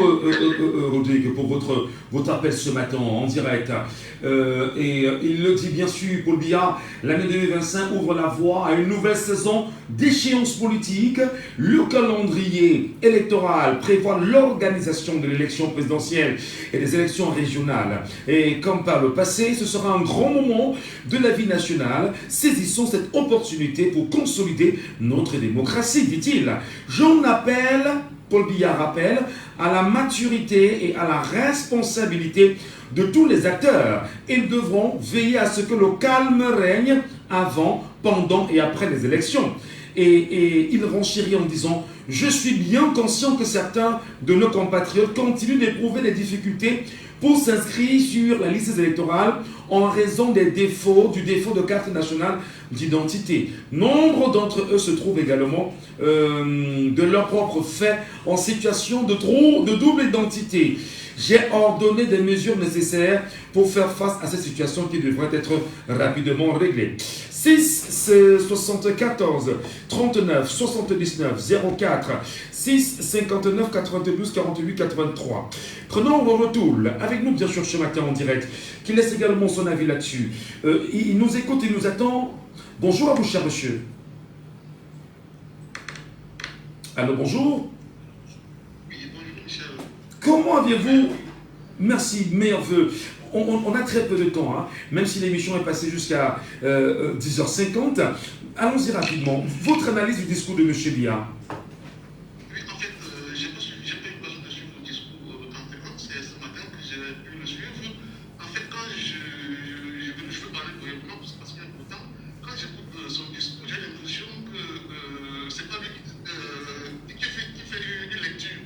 [SPEAKER 4] Rodrigue, pour votre appel ce matin en direct. Et il le dit bien sûr, Paul Biya, l'année 2025 ouvre la voie à une nouvelle saison d'échéances politiques. Le calendrier électoral prévoit l'organisation de l'élection présidentielle et des élections régionales. Et comme par le passé, ce sera un grand moment de la vie nationale. Saisissons cette opportunité pour consolider notre démocratie, dit-il. J'en appelle, Paul Biya rappelle, à la maturité et à la responsabilité de tous les acteurs. Ils devront veiller à ce que le calme règne avant, pendant et après les élections. Et il renchérit en disant « Je suis bien conscient que certains de nos compatriotes continuent d'éprouver des difficultés pour s'inscrire sur la liste électorale en raison du défaut de carte nationale d'identité. Nombre d'entre eux se trouvent également de leur propre fait en situation de double identité. J'ai ordonné des mesures nécessaires pour faire face à cette situation qui devrait être rapidement réglée. 6 74 39 79 04 6 59 92 48 83. Prenons le retour avec nous bien sûr ce matin en direct, qui laisse également son avis là-dessus. Il nous écoute, il nous attend. Bonjour à vous, cher monsieur. Allô, bonjour.
[SPEAKER 13] Oui, bonjour, Michel.
[SPEAKER 4] Comment aviez-vous Merci, meilleurs vœux. On a très peu de temps, hein, même si l'émission est passée jusqu'à 10h50. Allons-y rapidement. Votre analyse du discours de M. Biya.
[SPEAKER 7] Oui, en fait, j'ai pas eu besoin de suivre le discours entièrement. C'est ce matin que j'ai pu le suivre. En fait, quand je veux parler brièvement, parce qu'il y a longtemps, quand j'écoute son discours, j'ai l'impression que c'est pas lui qui fait une lecture.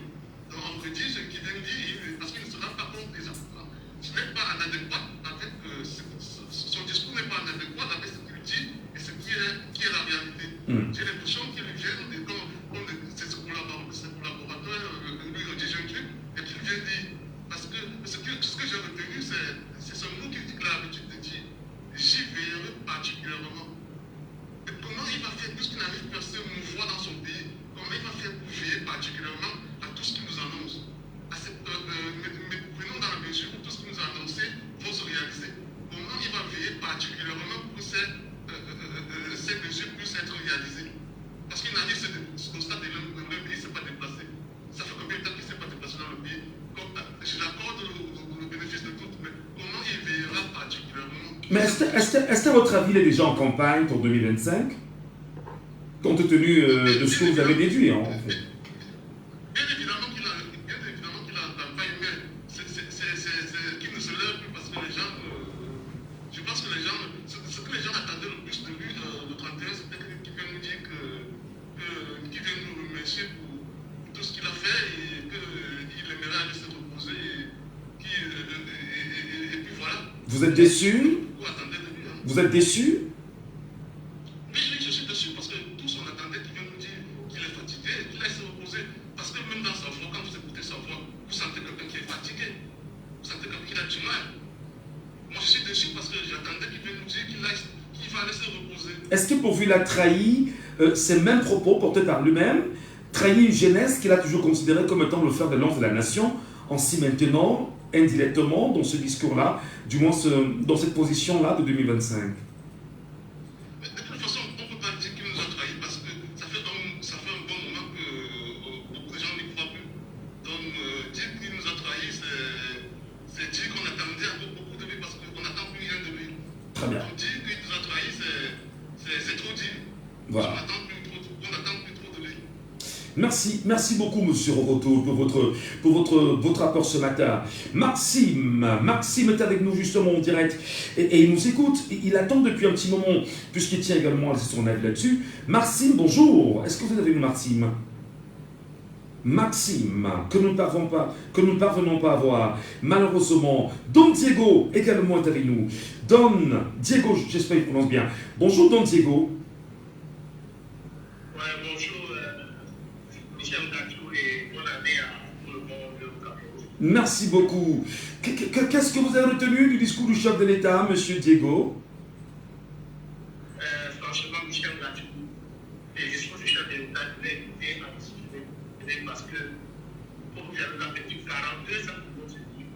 [SPEAKER 7] Donc, on me dit ce qu'il vient de dire, parce qu'il ne sera pas contre les enfants. Ce n'est pas en adéquat avec son discours n'est pas en adéquat avec ce qu'il dit et ce qui est la réalité. J'ai l'impression qu'il vient de comme ses collaborateurs lui redisent un truc et qu'il vient dire. Parce que ce que j'ai retenu, c'est ce mot qu'il a l'habitude de dire. J'y veillerai particulièrement. Et comment il va faire, puisqu'il n'arrive pas à se mouvoir dans son pays, comment il va faire pour veiller particulièrement à tout ce qu'il nous annonce. Mais prenons dans la mesure où tout ce qu'il nous a annoncé va se réaliser. Comment il va veiller particulièrement pour ces mesures puissent être réalisées. Parce qu'il n'arrive ce constat de le pays ne s'est pas déplacé. Ça fait combien de temps qu'il ne s'est pas déplacé dans le pays. Je l'accorde le bénéfice de tout, mais comment il veillera particulièrement.
[SPEAKER 4] Mais est-ce qu'à votre avis, il est déjà en campagne pour 2025 compte tenu de ce que vous avez déduit, hein, en fait.
[SPEAKER 7] Bien évidemment qu'il a la campagne, mais qu'il ne se lève plus parce que les gens, je pense que les gens, ce que les gens attendaient le plus de lui le 31, c'était qu'il vienne nous dire qu'il vienne nous remercier pour tout ce qu'il a fait et qu'il aimerait aller se reposer et puis voilà.
[SPEAKER 4] Vous êtes déçu? Vous êtes déçu?
[SPEAKER 7] Oui, je suis déçu parce que tous on attendait qu'il vienne nous dire qu'il est fatigué, qu'il aille se reposer. Parce que même dans sa voix, quand vous écoutez sa voix, vous sentez quelqu'un qui est fatigué. Vous sentez quelqu'un qui a du mal. Moi, je suis déçu parce que j'attendais qu'il vienne nous dire qu'il va aller se reposer.
[SPEAKER 4] Est-ce que pour vous, il a trahi ces mêmes propos portés par lui-même, trahi une jeunesse qu'il a toujours considérée comme étant le fer de lance de la nation, en s'y maintenant indirectement dans ce discours-là, du moins dans cette position-là de 2025?
[SPEAKER 7] Mais de toute façon, on ne peut pas dire qu'il nous a trahis parce que ça fait un bon moment que beaucoup de gens n'y croient plus. Donc, dire qu'il nous a trahis, c'est dire qu'on attendait encore beaucoup de lui parce qu'on n'attend plus rien de lui.
[SPEAKER 4] Très bien.
[SPEAKER 7] Donc, dire qu'il nous a trahis, c'est trop dire.
[SPEAKER 4] Voilà.
[SPEAKER 7] On n'attend plus trop de lui.
[SPEAKER 4] Merci beaucoup, monsieur Roboto, pour votre rapport ce matin. Maxime est avec nous justement en direct et il nous écoute. Il attend depuis un petit moment, puisqu'il tient également à laisser son avis là-dessus. Maxime, bonjour. Est-ce que vous êtes avec nous, Maxime? Maxime, que nous ne parvenons pas à voir. Malheureusement, Don Diego également est avec nous. Don Diego, j'espère qu'il prononce bien. Bonjour, Don Diego.
[SPEAKER 13] Ouais, bonjour. Michel Gatou et bonne année à tout le monde au Cameroun.
[SPEAKER 4] Merci beaucoup. Qu'est-ce que vous avez retenu du discours du chef de l'État, M. Diego?
[SPEAKER 13] Franchement, Michel Gatou, le discours du chef de l'État, je l'ai écouté en discuter parce que, comme j'avais la petite 42 ans,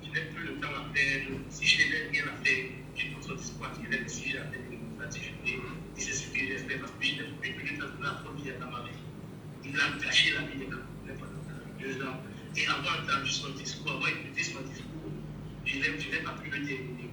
[SPEAKER 13] je n'ai plus le temps à faire. Si je n'ai rien à faire, je pense au discours à tirer si j'ai fait démocratique, et c'est ce que j'ai fait parce que je n'ai plus de temps la première dans ma vie. Il a gâché la vie de pendant 2 ans. Et avant d'entendre son discours, avant d'écouter son discours, je n'ai pas pu le terminer.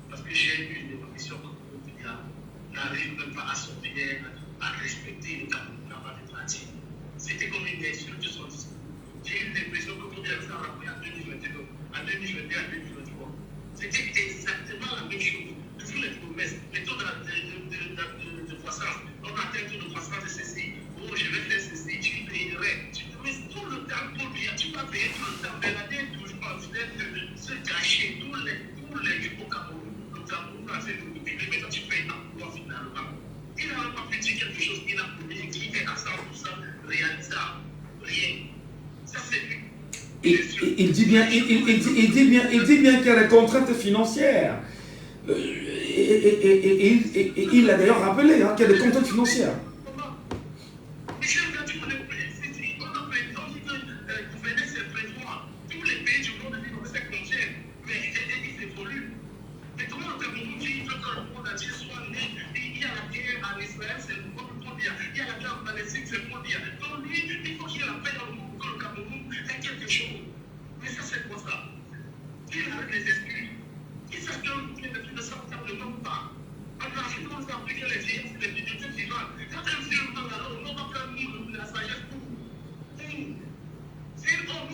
[SPEAKER 13] Parce que j'ai eu une émission comme il n'arrive même pas à sortir, à respecter le Cameroun avant de partir. C'était comme une insulte de son discours. J'ai eu l'impression que vous avez fait en 2021, en 2021, en 2023. C'était exactement la même chose. Toujours les promesses. Mettons de croissance. On a atteint de croissance de ceci. Oh, je vais faire ceci, tu payerais. Tu mets tout le temps pour lui. Tu vas payer tout le temps. Mais la dette toujours en train de se cacher. Tous les au Cameroun. Le Cameroun a fait le payer. Mais quand tu payes un pouvoir finalement, il n'a pas pu dire quelque chose qu'il a promis, qui est à 100% réalisable. Rien. Ça, c'est lui.
[SPEAKER 4] Il dit bien qu'il y a des contraintes financières. Et il l'a d'ailleurs rappelé, hein, qu'il y a des contraintes financières.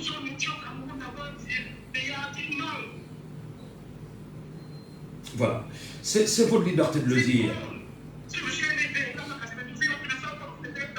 [SPEAKER 13] toujours nous dit au Cameroun d'avoir des arguments.
[SPEAKER 4] Voilà. C'est votre liberté de le dire.
[SPEAKER 13] Si monsieur est aidé, dans la catégorie, il a pu le faire comme c'était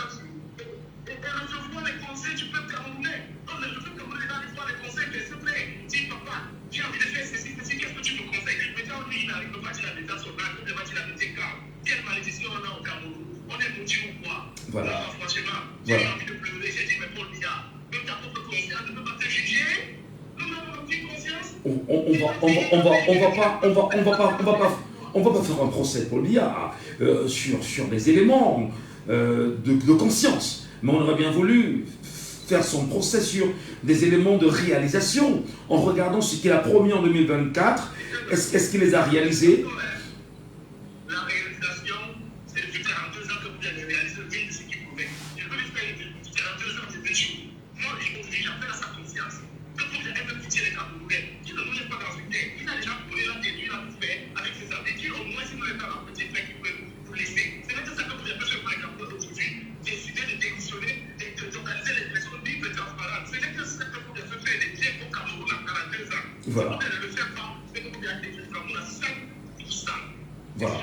[SPEAKER 13] et recevoir les conseils du peuple camerounais. Donc le peuple camerounais va recevoir les conseils, s'il te plaît. Dis papa, j'ai envie de faire ceci, qu'est-ce que tu me conseilles? Je me dis, lui, il n'arrive pas à dire la méthode sur la il va dire la méthode car. Quelle malédiction on a au Cameroun? On est maudit ou quoi?
[SPEAKER 4] Voilà.
[SPEAKER 13] Franchement, j'ai envie de pleurer, j'ai dit, mais Paul Biya, même ta propre conscience ne peut pas te juger. Nous avons une conscience.
[SPEAKER 4] On va pas faire un procès Paul Biya sur des éléments de conscience, mais on aurait bien voulu faire son procès sur des éléments de réalisation en regardant ce qu'il a promis en 2024. Est-ce qu'il les a réalisés?
[SPEAKER 13] La réalisation, c'est depuis 42 ans que vous avez réalisé le bien de ce qu'il pouvait. Je peux lui faire 42 ans de péché. Moi, j'appelle à sa conscience. Quand vous avez un petit les Camerounais, qui ne nous laisse pas dans une terre, il a déjà brûlé la terre, il a tout fait avec ses amis, qui au moins, si vous voulez faire un petit truc, il peut vous laisser. C'est même ça que vous avez fait pour les Camerounais aujourd'hui. Décider de démissionner et d'organiser les élections libres et transparentes. C'est que ce que vous avez fait les biens au Cameroun à 42 ans.
[SPEAKER 4] Voilà.
[SPEAKER 13] Vous ne le faites pas, c'est que vous avez été du Cameroun à 5%.
[SPEAKER 4] Voilà.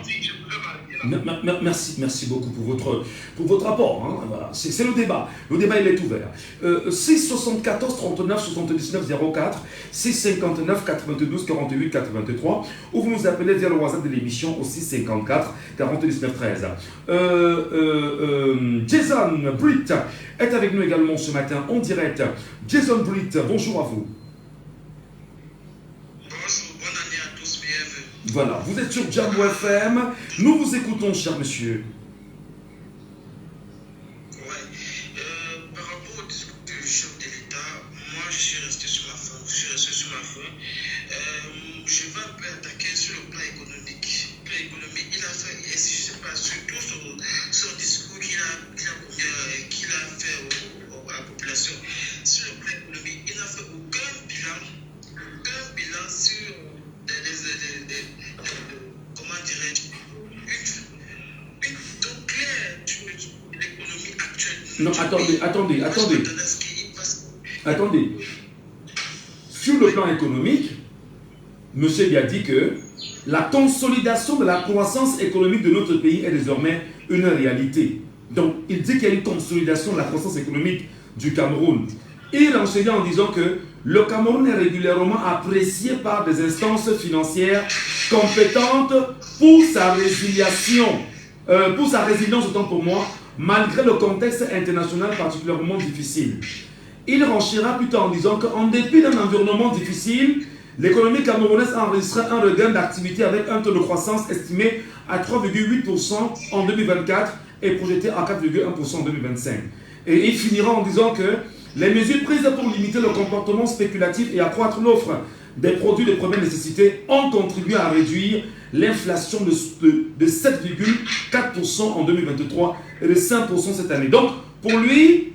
[SPEAKER 4] Merci beaucoup pour votre rapport. Hein. Voilà. C'est le débat. Le débat, il est ouvert. 6 74 39 79 04, 6 59 92 48 83, ou vous nous appelez via le WhatsApp de l'émission au 6 54 49 13. Jason Britt est avec nous également ce matin en direct. Jason Britt, bonjour à vous. Voilà, vous êtes sur Jambo FM, nous vous écoutons, cher monsieur.
[SPEAKER 12] Par rapport au discours du chef de l'État, moi je suis resté sur ma faim. Je vais un peu attaquer sur le plan économique. Le plan économique, il a fait, et si je ne sais pas, surtout son discours qu'il a fait à la population, sur le plan économique, il n'a fait aucun bilan sur comment dirais-je, une donc claire sur l'économie actuelle.
[SPEAKER 4] Non, attendez. Sur le plan économique, monsieur il a dit que la consolidation de la croissance économique de notre pays est désormais une réalité. Donc, il dit qu'il y a une consolidation de la croissance économique du Cameroun. Et il enchaîne en disant que le Cameroun est régulièrement apprécié par des instances financières compétentes pour sa résilience, autant pour moi, malgré le contexte international particulièrement difficile. Il renchira plus tard en disant qu'en dépit d'un environnement difficile, l'économie camerounaise a enregistré un regain d'activité avec un taux de croissance estimé à 3,8% en 2024 et projeté à 4,1% en 2025. Et il finira en disant que les mesures prises pour limiter le comportement spéculatif et accroître l'offre des produits de première nécessité ont contribué à réduire l'inflation de 7,4% en 2023 et de 5% cette année. Donc, pour lui,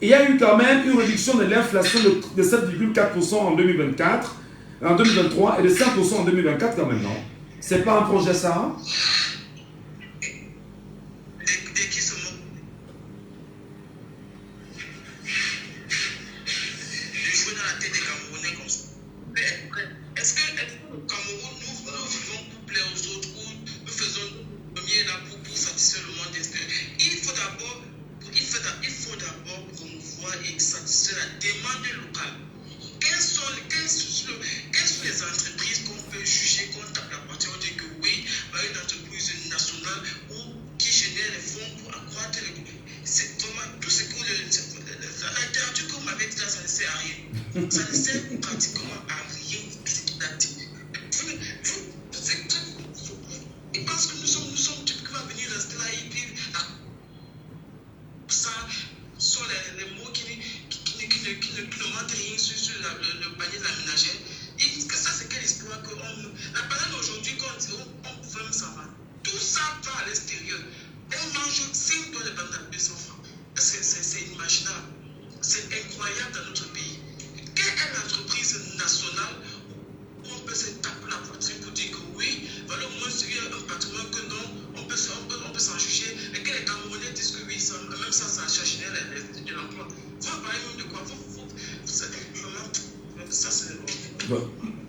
[SPEAKER 4] il y a eu quand même une réduction de l'inflation de 7,4% en 2023 et de 5% en 2024 quand même, non? C'est pas un projet ça?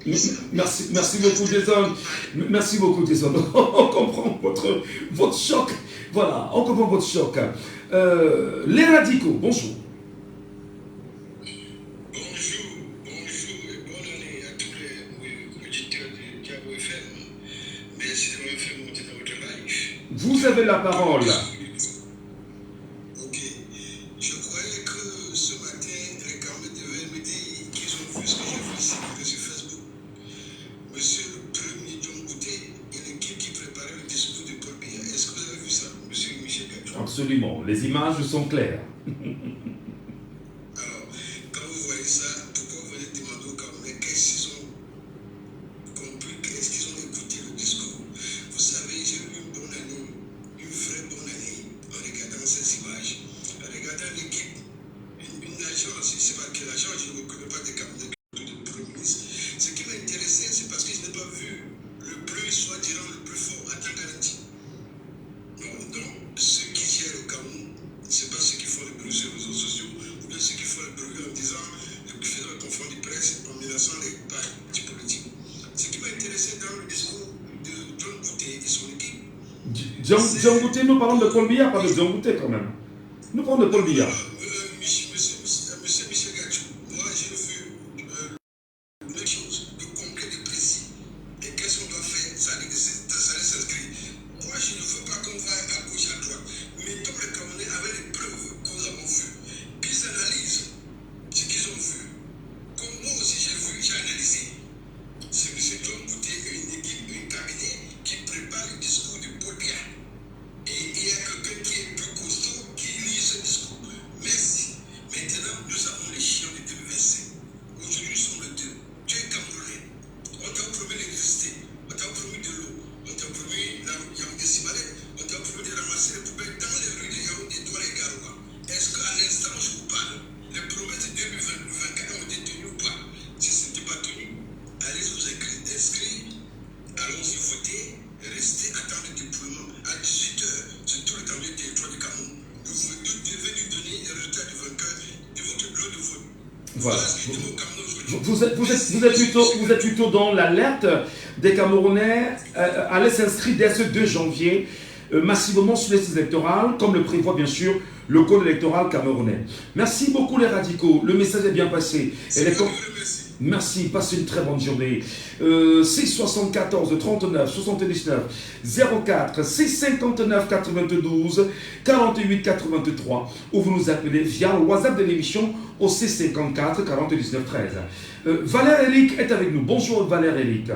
[SPEAKER 4] Merci beaucoup, Jason. Merci beaucoup, Jason. On comprend votre choc. Voilà, on comprend votre choc. Les radicaux, bonjour.
[SPEAKER 6] Bonjour et bonne année à tous les auditeurs de Diabo FM. Merci de me faire monter dans votre live.
[SPEAKER 4] Vous avez la parole.
[SPEAKER 6] Ok. Je croyais que ce matin, les camarades devaient me dire qu'ils ont vu ce que j'ai vu ici sur Facebook. Monsieur le Premier John Boutet et l'équipe qui préparait le discours de Paul Biya. Est-ce que vous avez vu ça, monsieur Michel Gachou?
[SPEAKER 4] Absolument. Les images sont claires.
[SPEAKER 6] Alors, quand vous voyez ça, pourquoi vous venez demander aux Camerounais qu'est-ce qu'ils ont compris, qu'est-ce qu'ils ont écouté le discours? Vous savez, j'ai eu une bonne année, une vraie bonne année, en regardant ces images, en regardant l'équipe, une agence, je ne sais pas quelle agence, je ne reconnais pas des Camerounais de Premier ministre. Ce qui m'a intéressé, c'est parce que je n'ai pas vu le plus soi-disant le plus fort à Tanganati. Donc, ceux qui gèrent le Cameroun, ce n'est pas ceux qui font le bruit sur les réseaux sociaux, ou bien ceux qui font le bruit en disant, faisant la conférence de presse en menaçant les partis politiques. Ce qui m'a intéressé dans le discours de John Boutet et son équipe.
[SPEAKER 4] John Boutet, nous parlons de Paul Biya, pas de John Boutet quand même. Nous parlons de Paul Biya.
[SPEAKER 6] Monsieur Michel Gachou, moi j'ai vu une chose, de concret, de précis. Et qu'est-ce qu'on doit faire? Ça allait s'inscrire. Moi je ne veux pas qu'on vaille à gauche, à droite. Mettons les Camerounais avec les preuves que nous avons vues. Qu'ils analysent ce qu'ils ont vu. Comme moi aussi j'ai vu, j'ai analysé. C'est M. John Boutet et une équipe, un cabinet qui prépare le discours de Paul Biya. Et il y a quelqu'un qui est plus costaud qui lit ce discours. Merci. Maintenant, nous avons les chiens de 2025. Aujourd'hui, nous sommes le 2. Tu es Camerounais. On t'a promis l'électricité. On t'a promis de l'eau. On t'a promis la Yaoundé Simalek. On t'a promis de ramasser les poubelles dans les rues de Yaoundé, toi les Garoua. Est-ce qu'à l'instant où je vous parle, les promesses de 2024 ont été tenues ou pas? Si ce n'était pas tenu, allez vous inscrire. Allons-y voter. Restez attendre le déploiement à 18h sur tout l'étendue du territoire du Cameroun. Vous devez nous donner les résultats du vainqueur de votre bureau de vote.
[SPEAKER 4] Voilà. Vous êtes plutôt dans l'alerte des Camerounais. Allez s'inscrire dès ce 2 janvier massivement sur les listes électorales, comme le prévoit bien sûr le code électoral camerounais. Merci beaucoup les radicaux. Le message est bien passé. Merci, passez une très bonne journée. 674 39 79 04 659 92 48 83 ou vous nous appelez via le WhatsApp de l'émission au C54 49 13. Valère Eric est avec nous. Bonjour Valère Eric.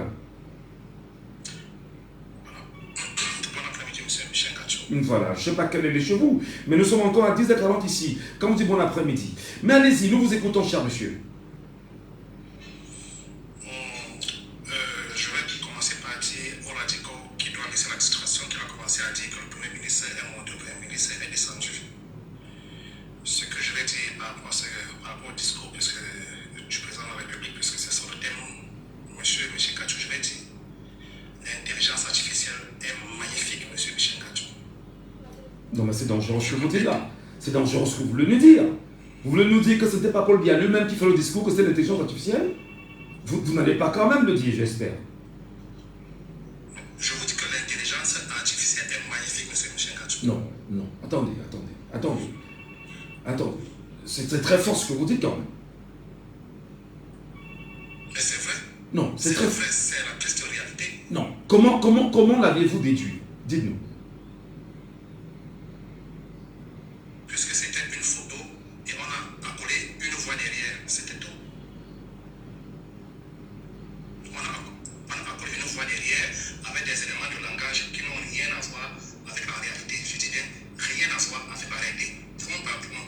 [SPEAKER 4] Voilà, je ne sais pas quel est les chez vous, mais nous sommes encore à 10h40 ici. Quand on dit bon après-midi. Mais allez-y, nous vous écoutons, cher monsieur.
[SPEAKER 7] Je vais commencer par dire aux radicaux qui doivent laisser la situation qu'il a commencé à dire que le Premier ministre et mon Premier ministre est descendu. Ce que je vais dire par rapport au discours du président de la République, puisque c'est sur le thème, monsieur Gachou, je vais dire, l'intelligence artificielle est magnifique, monsieur Michel Gachou.
[SPEAKER 4] Non, mais c'est dangereux ce que vous dites là. C'est dangereux ce que vous voulez nous dire. Vous voulez nous dire que ce n'était pas Paul Biya lui-même qui fait le discours, que c'est l'intelligence artificielle? Vous n'allez pas quand même le dire, j'espère.
[SPEAKER 7] Je vous dis que l'intelligence artificielle est magnifique, monsieur Michel Gachou.
[SPEAKER 4] Non. Attendez. C'est très fort ce que vous dites quand même.
[SPEAKER 7] Mais c'est vrai.
[SPEAKER 4] Non, c'est très
[SPEAKER 7] vrai, c'est la triste réalité.
[SPEAKER 4] Non. Comment l'avez-vous déduit? Dites-nous.
[SPEAKER 7] Puisque c'était une photo et on a accolé une voix derrière, c'était tout. On a accolé une voix derrière avec des éléments de langage qui n'ont rien à voir avec la réalité. Je dis bien, rien à voir avec la réalité. Point par point,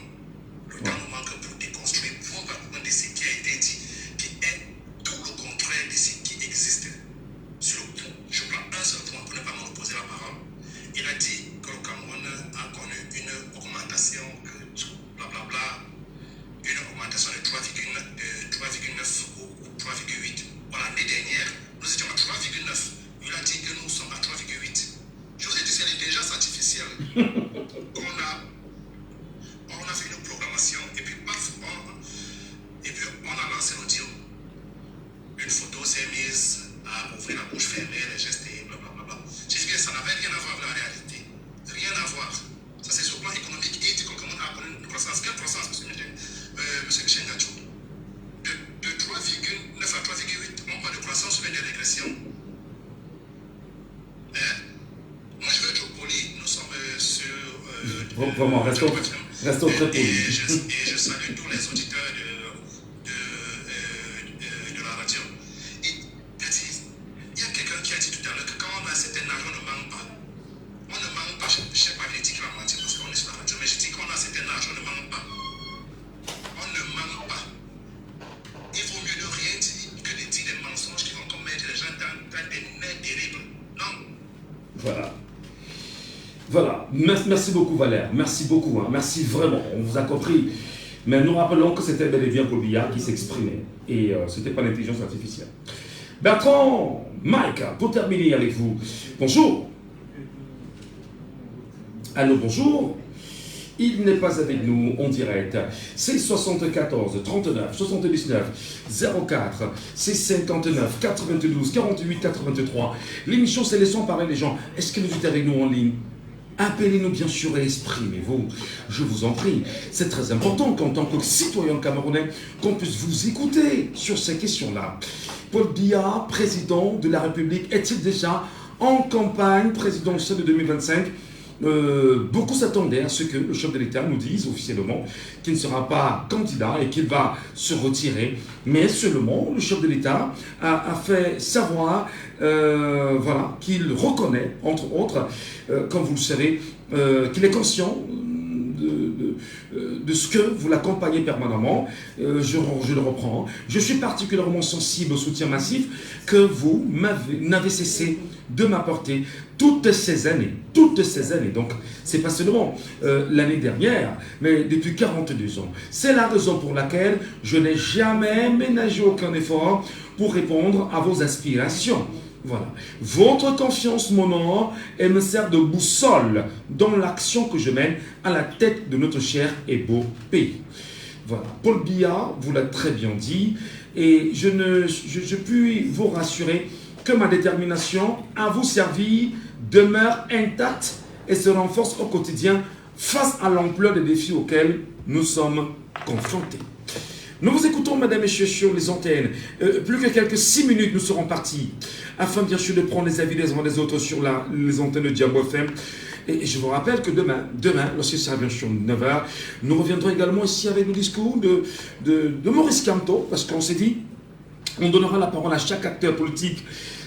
[SPEAKER 7] le temps nous manque pour déconstruire point par point de ce qui a été dit, qui est tout le contraire de ce qui existe. Sur le point, je prends un seul point pour ne pas m'opposer la parole. Il a dit que le Cameroun a connu une augmentation de blablabla, une augmentation de 3,9 ou 3,8. L'année dernière, nous étions à 3,9. Il a dit que nous sommes à 3,8. Je vous ai dit, c'est l'intelligence artificielle. On a fait une programmation et puis paf, on a lancé l'audio. Une
[SPEAKER 6] semaines de régression. Moi, je veux être poli. Nous sommes sur...
[SPEAKER 4] Vraiment, restons très polis.
[SPEAKER 6] Et je salue tous les auditeurs de la radio. Il y a quelqu'un qui a dit tout à l'heure que quand on a un certain âge, on ne manque pas. On ne manque pas. Je ne sais pas, il dit qu'il va mentir parce qu'on est sur la radio, mais je dis qu'on a un certain âge, on ne manque pas. On ne manque pas. Il vaut mieux ne rien dire que de dire des mensonges qui vont comme mettre les gens dans des nerfs terribles. Non.
[SPEAKER 4] Voilà. Voilà. Merci beaucoup, Valère. Merci beaucoup. Hein. Merci vraiment. On vous a compris. Mais nous rappelons que c'était bel et bien Paul Biya qui s'exprimait. Et ce n'était pas l'intelligence artificielle. Bertrand, Mike, pour terminer avec vous. Bonjour. Allô, bonjour. Il n'est pas avec nous en direct. C'est 74 39 79 04. C'est 59 92 48 83. L'émission, c'est Laissons parler les gens. Est-ce que vous êtes avec nous en ligne? Appelez-nous bien sûr et exprimez-vous. Je vous en prie. C'est très important qu'en tant que citoyen camerounais, qu'on puisse vous écouter sur ces questions-là. Paul Biya, président de la République, est-il déjà en campagne présidentielle de 2025 ? Beaucoup s'attendaient à ce que le chef de l'État nous dise officiellement qu'il ne sera pas candidat et qu'il va se retirer. Mais seulement, le chef de l'État a fait savoir voilà, qu'il reconnaît, entre autres, comme vous le savez, qu'il est conscient de ce que vous l'accompagnez permanemment. Je le reprends. Je suis particulièrement sensible au soutien massif que vous n'avez cessé de m'apporter toutes ces années. Donc, c'est pas seulement l'année dernière, mais depuis 42 ans. C'est la raison pour laquelle je n'ai jamais ménagé aucun effort pour répondre à vos aspirations. Voilà. Votre confiance m'honore et me sert de boussole dans l'action que je mène à la tête de notre cher et beau pays. Voilà. Paul Biya vous l'a très bien dit et je puis vous rassurer que ma détermination à vous servir demeure intacte et se renforce au quotidien face à l'ampleur des défis auxquels nous sommes confrontés. Nous vous écoutons, mesdames et messieurs, sur les antennes. Plus que quelques 6 minutes, nous serons partis, afin bien sûr de prendre les avis des uns des autres sur les antennes de Jambo FM. Et je vous rappelle que demain, lorsqu'il sera bien sûr 9h, nous reviendrons également ici avec le discours de Maurice Kamto, parce qu'on s'est dit, on donnera la parole à chaque acteur politique,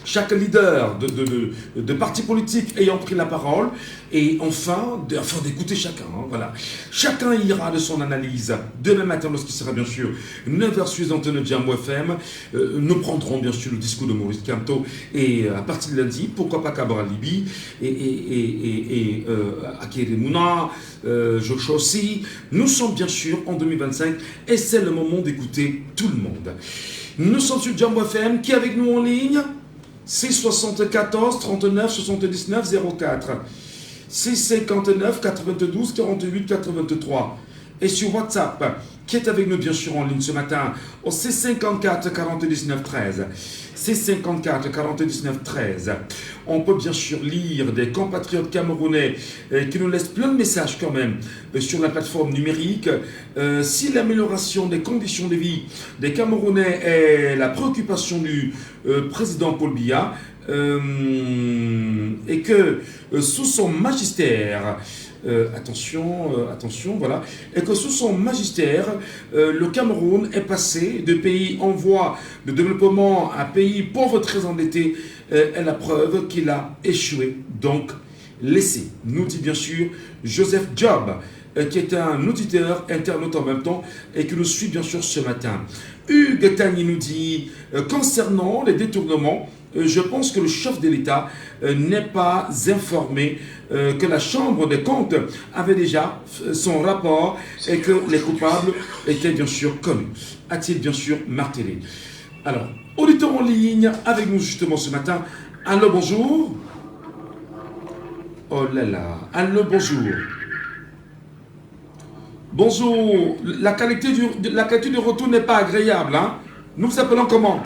[SPEAKER 4] chaque leader de parti politique ayant pris la parole, et enfin d'écouter chacun. Hein, voilà. Chacun ira de son analyse. Demain matin, lorsqu'il sera bien sûr 9h sur les antennes de Jambo FM, nous prendrons bien sûr le discours de Maurice Kamto, et à partir de lundi, pourquoi pas Kabara Libi, et Akere Mouna, Joshua aussi. Nous sommes bien sûr en 2025, et c'est le moment d'écouter tout le monde. Nous sommes sur Jambo FM, qui est avec nous en ligne? C'est 74 39 79 04. C'est 59 92 48 83. Et sur WhatsApp, qui est avec nous bien sûr en ligne ce matin, au C54 49 13. C54 49 13. On peut bien sûr lire des compatriotes camerounais qui nous laissent plein de messages quand même sur la plateforme numérique. Si l'amélioration des conditions de vie des Camerounais est la préoccupation du président Paul Biya, et que sous son magistère, attention, voilà. Et que sous son magistère, le Cameroun est passé de pays en voie de développement à pays pauvre très endetté, est la preuve qu'il a échoué. Donc, laissez, nous dit bien sûr Joseph Job, qui est un auditeur internaute en même temps et qui nous suit bien sûr ce matin. Hugues Tagny nous dit, concernant les détournements, je pense que le chef de l'État n'est pas informé que la Chambre des comptes avait déjà son rapport et que les coupables étaient bien sûr connus. A-t-il bien sûr martelé? Alors, auditeur en ligne avec nous justement ce matin. Allô, bonjour. Oh là là. Allô, bonjour. Bonjour. La qualité du retour n'est pas agréable. Hein? Nous vous appelons comment?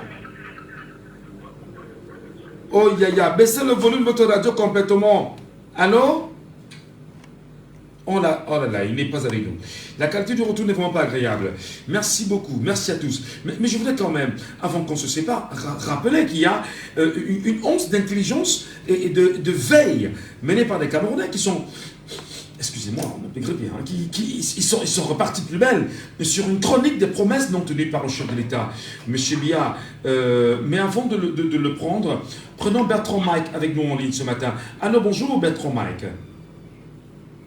[SPEAKER 4] Oh, baissez le volume de votre radio complètement. Allô? Oh là là, il n'est pas avec nous. La qualité du retour n'est vraiment pas agréable. Merci beaucoup, merci à tous. Mais je voudrais quand même, avant qu'on se sépare, rappeler qu'il y a une once d'intelligence et de veille menée par des Camerounais qui sont... Excusez-moi, on peut bien, ils sont repartis plus belle sur une chronique des promesses non tenues par le chef de l'État, M. Biya. Mais avant de le prendre, prenons Bertrand Mike avec nous en ligne ce matin. Alors bonjour Bertrand Mike.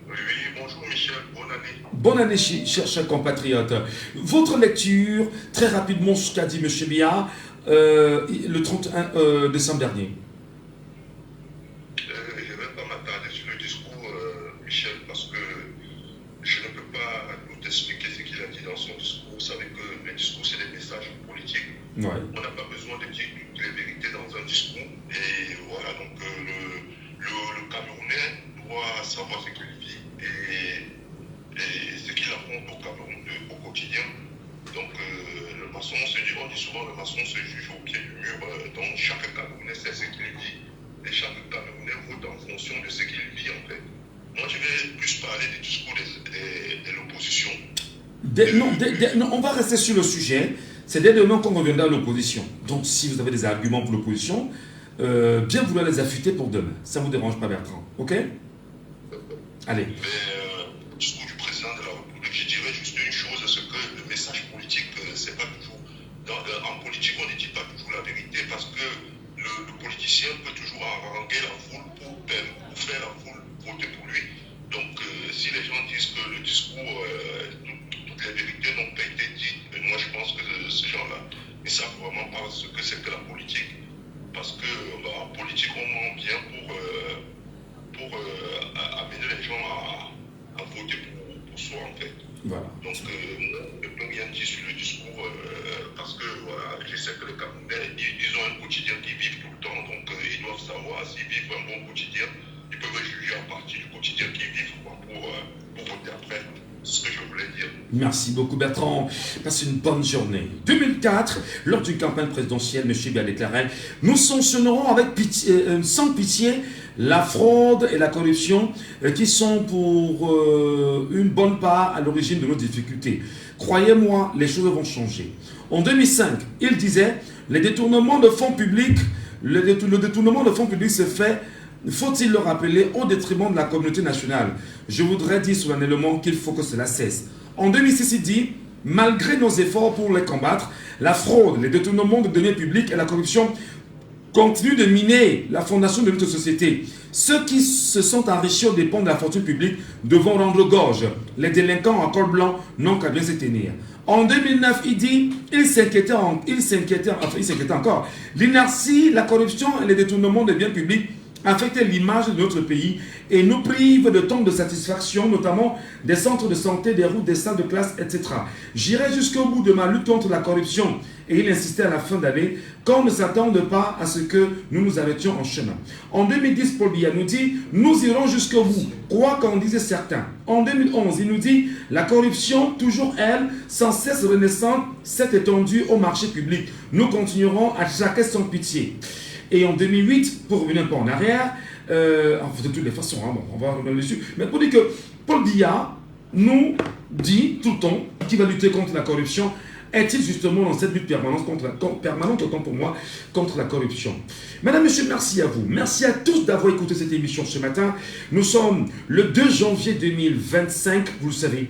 [SPEAKER 10] Oui, bonjour Michel, bonne année.
[SPEAKER 4] Bonne année, chers compatriotes. Votre lecture, très rapidement, ce qu'a dit M. Biya le 31 décembre dernier.
[SPEAKER 10] Ouais. On n'a pas besoin de dire toutes les vérités dans un discours. Et voilà, donc le Camerounais doit savoir ce qu'il vit et ce qu'il apporte au Cameroun au quotidien. Donc le maçon on dit souvent le maçon se juge au pied du mur. Donc chaque Camerounais sait ce qu'il vit et chaque Camerounais vote en fonction de ce qu'il vit en fait. Moi je vais plus parler des discours de l'opposition.
[SPEAKER 4] Non, on va rester sur le sujet. C'est dès demain qu'on reviendra à l'opposition. Donc, si vous avez des arguments pour l'opposition, bien vouloir les affûter pour demain. Ça ne vous dérange pas, Bertrand. OK? Allez.
[SPEAKER 10] Mais le discours du président de la République, je dirais juste une chose, c'est que le message politique, c'est pas toujours... en politique, on ne dit pas toujours la vérité parce que le politicien peut toujours haranguer la foule pour faire la foule voter pour lui. Donc, si les gens disent que le discours... toutes les vérités n'ont pas été dites. Et moi, je pense que ces gens-là, ils savent vraiment pas ce que c'est que la politique. Parce que en politique, on ment bien pour amener les gens à voter pour soi, en fait.
[SPEAKER 4] Voilà.
[SPEAKER 10] Donc, je ne peux rien dire sur le discours parce que voilà, je sais que les Camerounais, ils ont un quotidien qu'ils vivent tout le temps. Donc, ils doivent savoir s'ils vivent un bon quotidien. Ils peuvent juger à partir du quotidien qu'ils vivent pour voter après. C'est ce que je voulais dire.
[SPEAKER 4] Merci beaucoup Bertrand. Passez une bonne journée. 2004, lors d'une campagne présidentielle, M. Biya déclarait « Nous sanctionnerons avec pitié, sans pitié la fraude et la corruption qui sont pour une bonne part à l'origine de nos difficultés. Croyez-moi, les choses vont changer. » En 2005, il disait « Le détournement de fonds publics se fait, faut-il le rappeler, au détriment de la communauté nationale. Je voudrais dire solennellement qu'il faut que cela cesse. » En 2006, il dit « Malgré nos efforts pour les combattre, la fraude, les détournements de deniers publics et la corruption continuent de miner la fondation de notre société. Ceux qui se sont enrichis aux dépens de la fortune publique devront rendre gorge. Les délinquants en col blanc n'ont qu'à bien se tenir. » En 2009, il dit il s'inquiétait encore. L'inertie, la corruption et les détournements de biens publics affecter l'image de notre pays et nous prive de tant de satisfaction, notamment des centres de santé, des routes, des salles de classe, etc. J'irai jusqu'au bout de ma lutte contre la corruption. Et il insistait à la fin d'année qu'on ne s'attende pas à ce que nous nous arrêtions en chemin. En 2010, Paul Biya nous dit « Nous irons jusqu'au bout, quoi qu'en disaient certains ». En 2011, il nous dit « La corruption, toujours elle, sans cesse renaissante, s'est étendue au marché public. Nous continuerons à traquer sans pitié ». Et en 2008, pour revenir un peu en arrière, de toutes les façons, hein, bon, on va revenir dessus, mais pour dire que Paul Biya nous dit tout le temps qu'il va lutter contre la corruption. Est-il justement dans cette lutte permanente, autant pour moi, contre la corruption? Mesdames, Messieurs, merci à vous. Merci à tous d'avoir écouté cette émission ce matin. Nous sommes le 2 janvier 2025, vous le savez.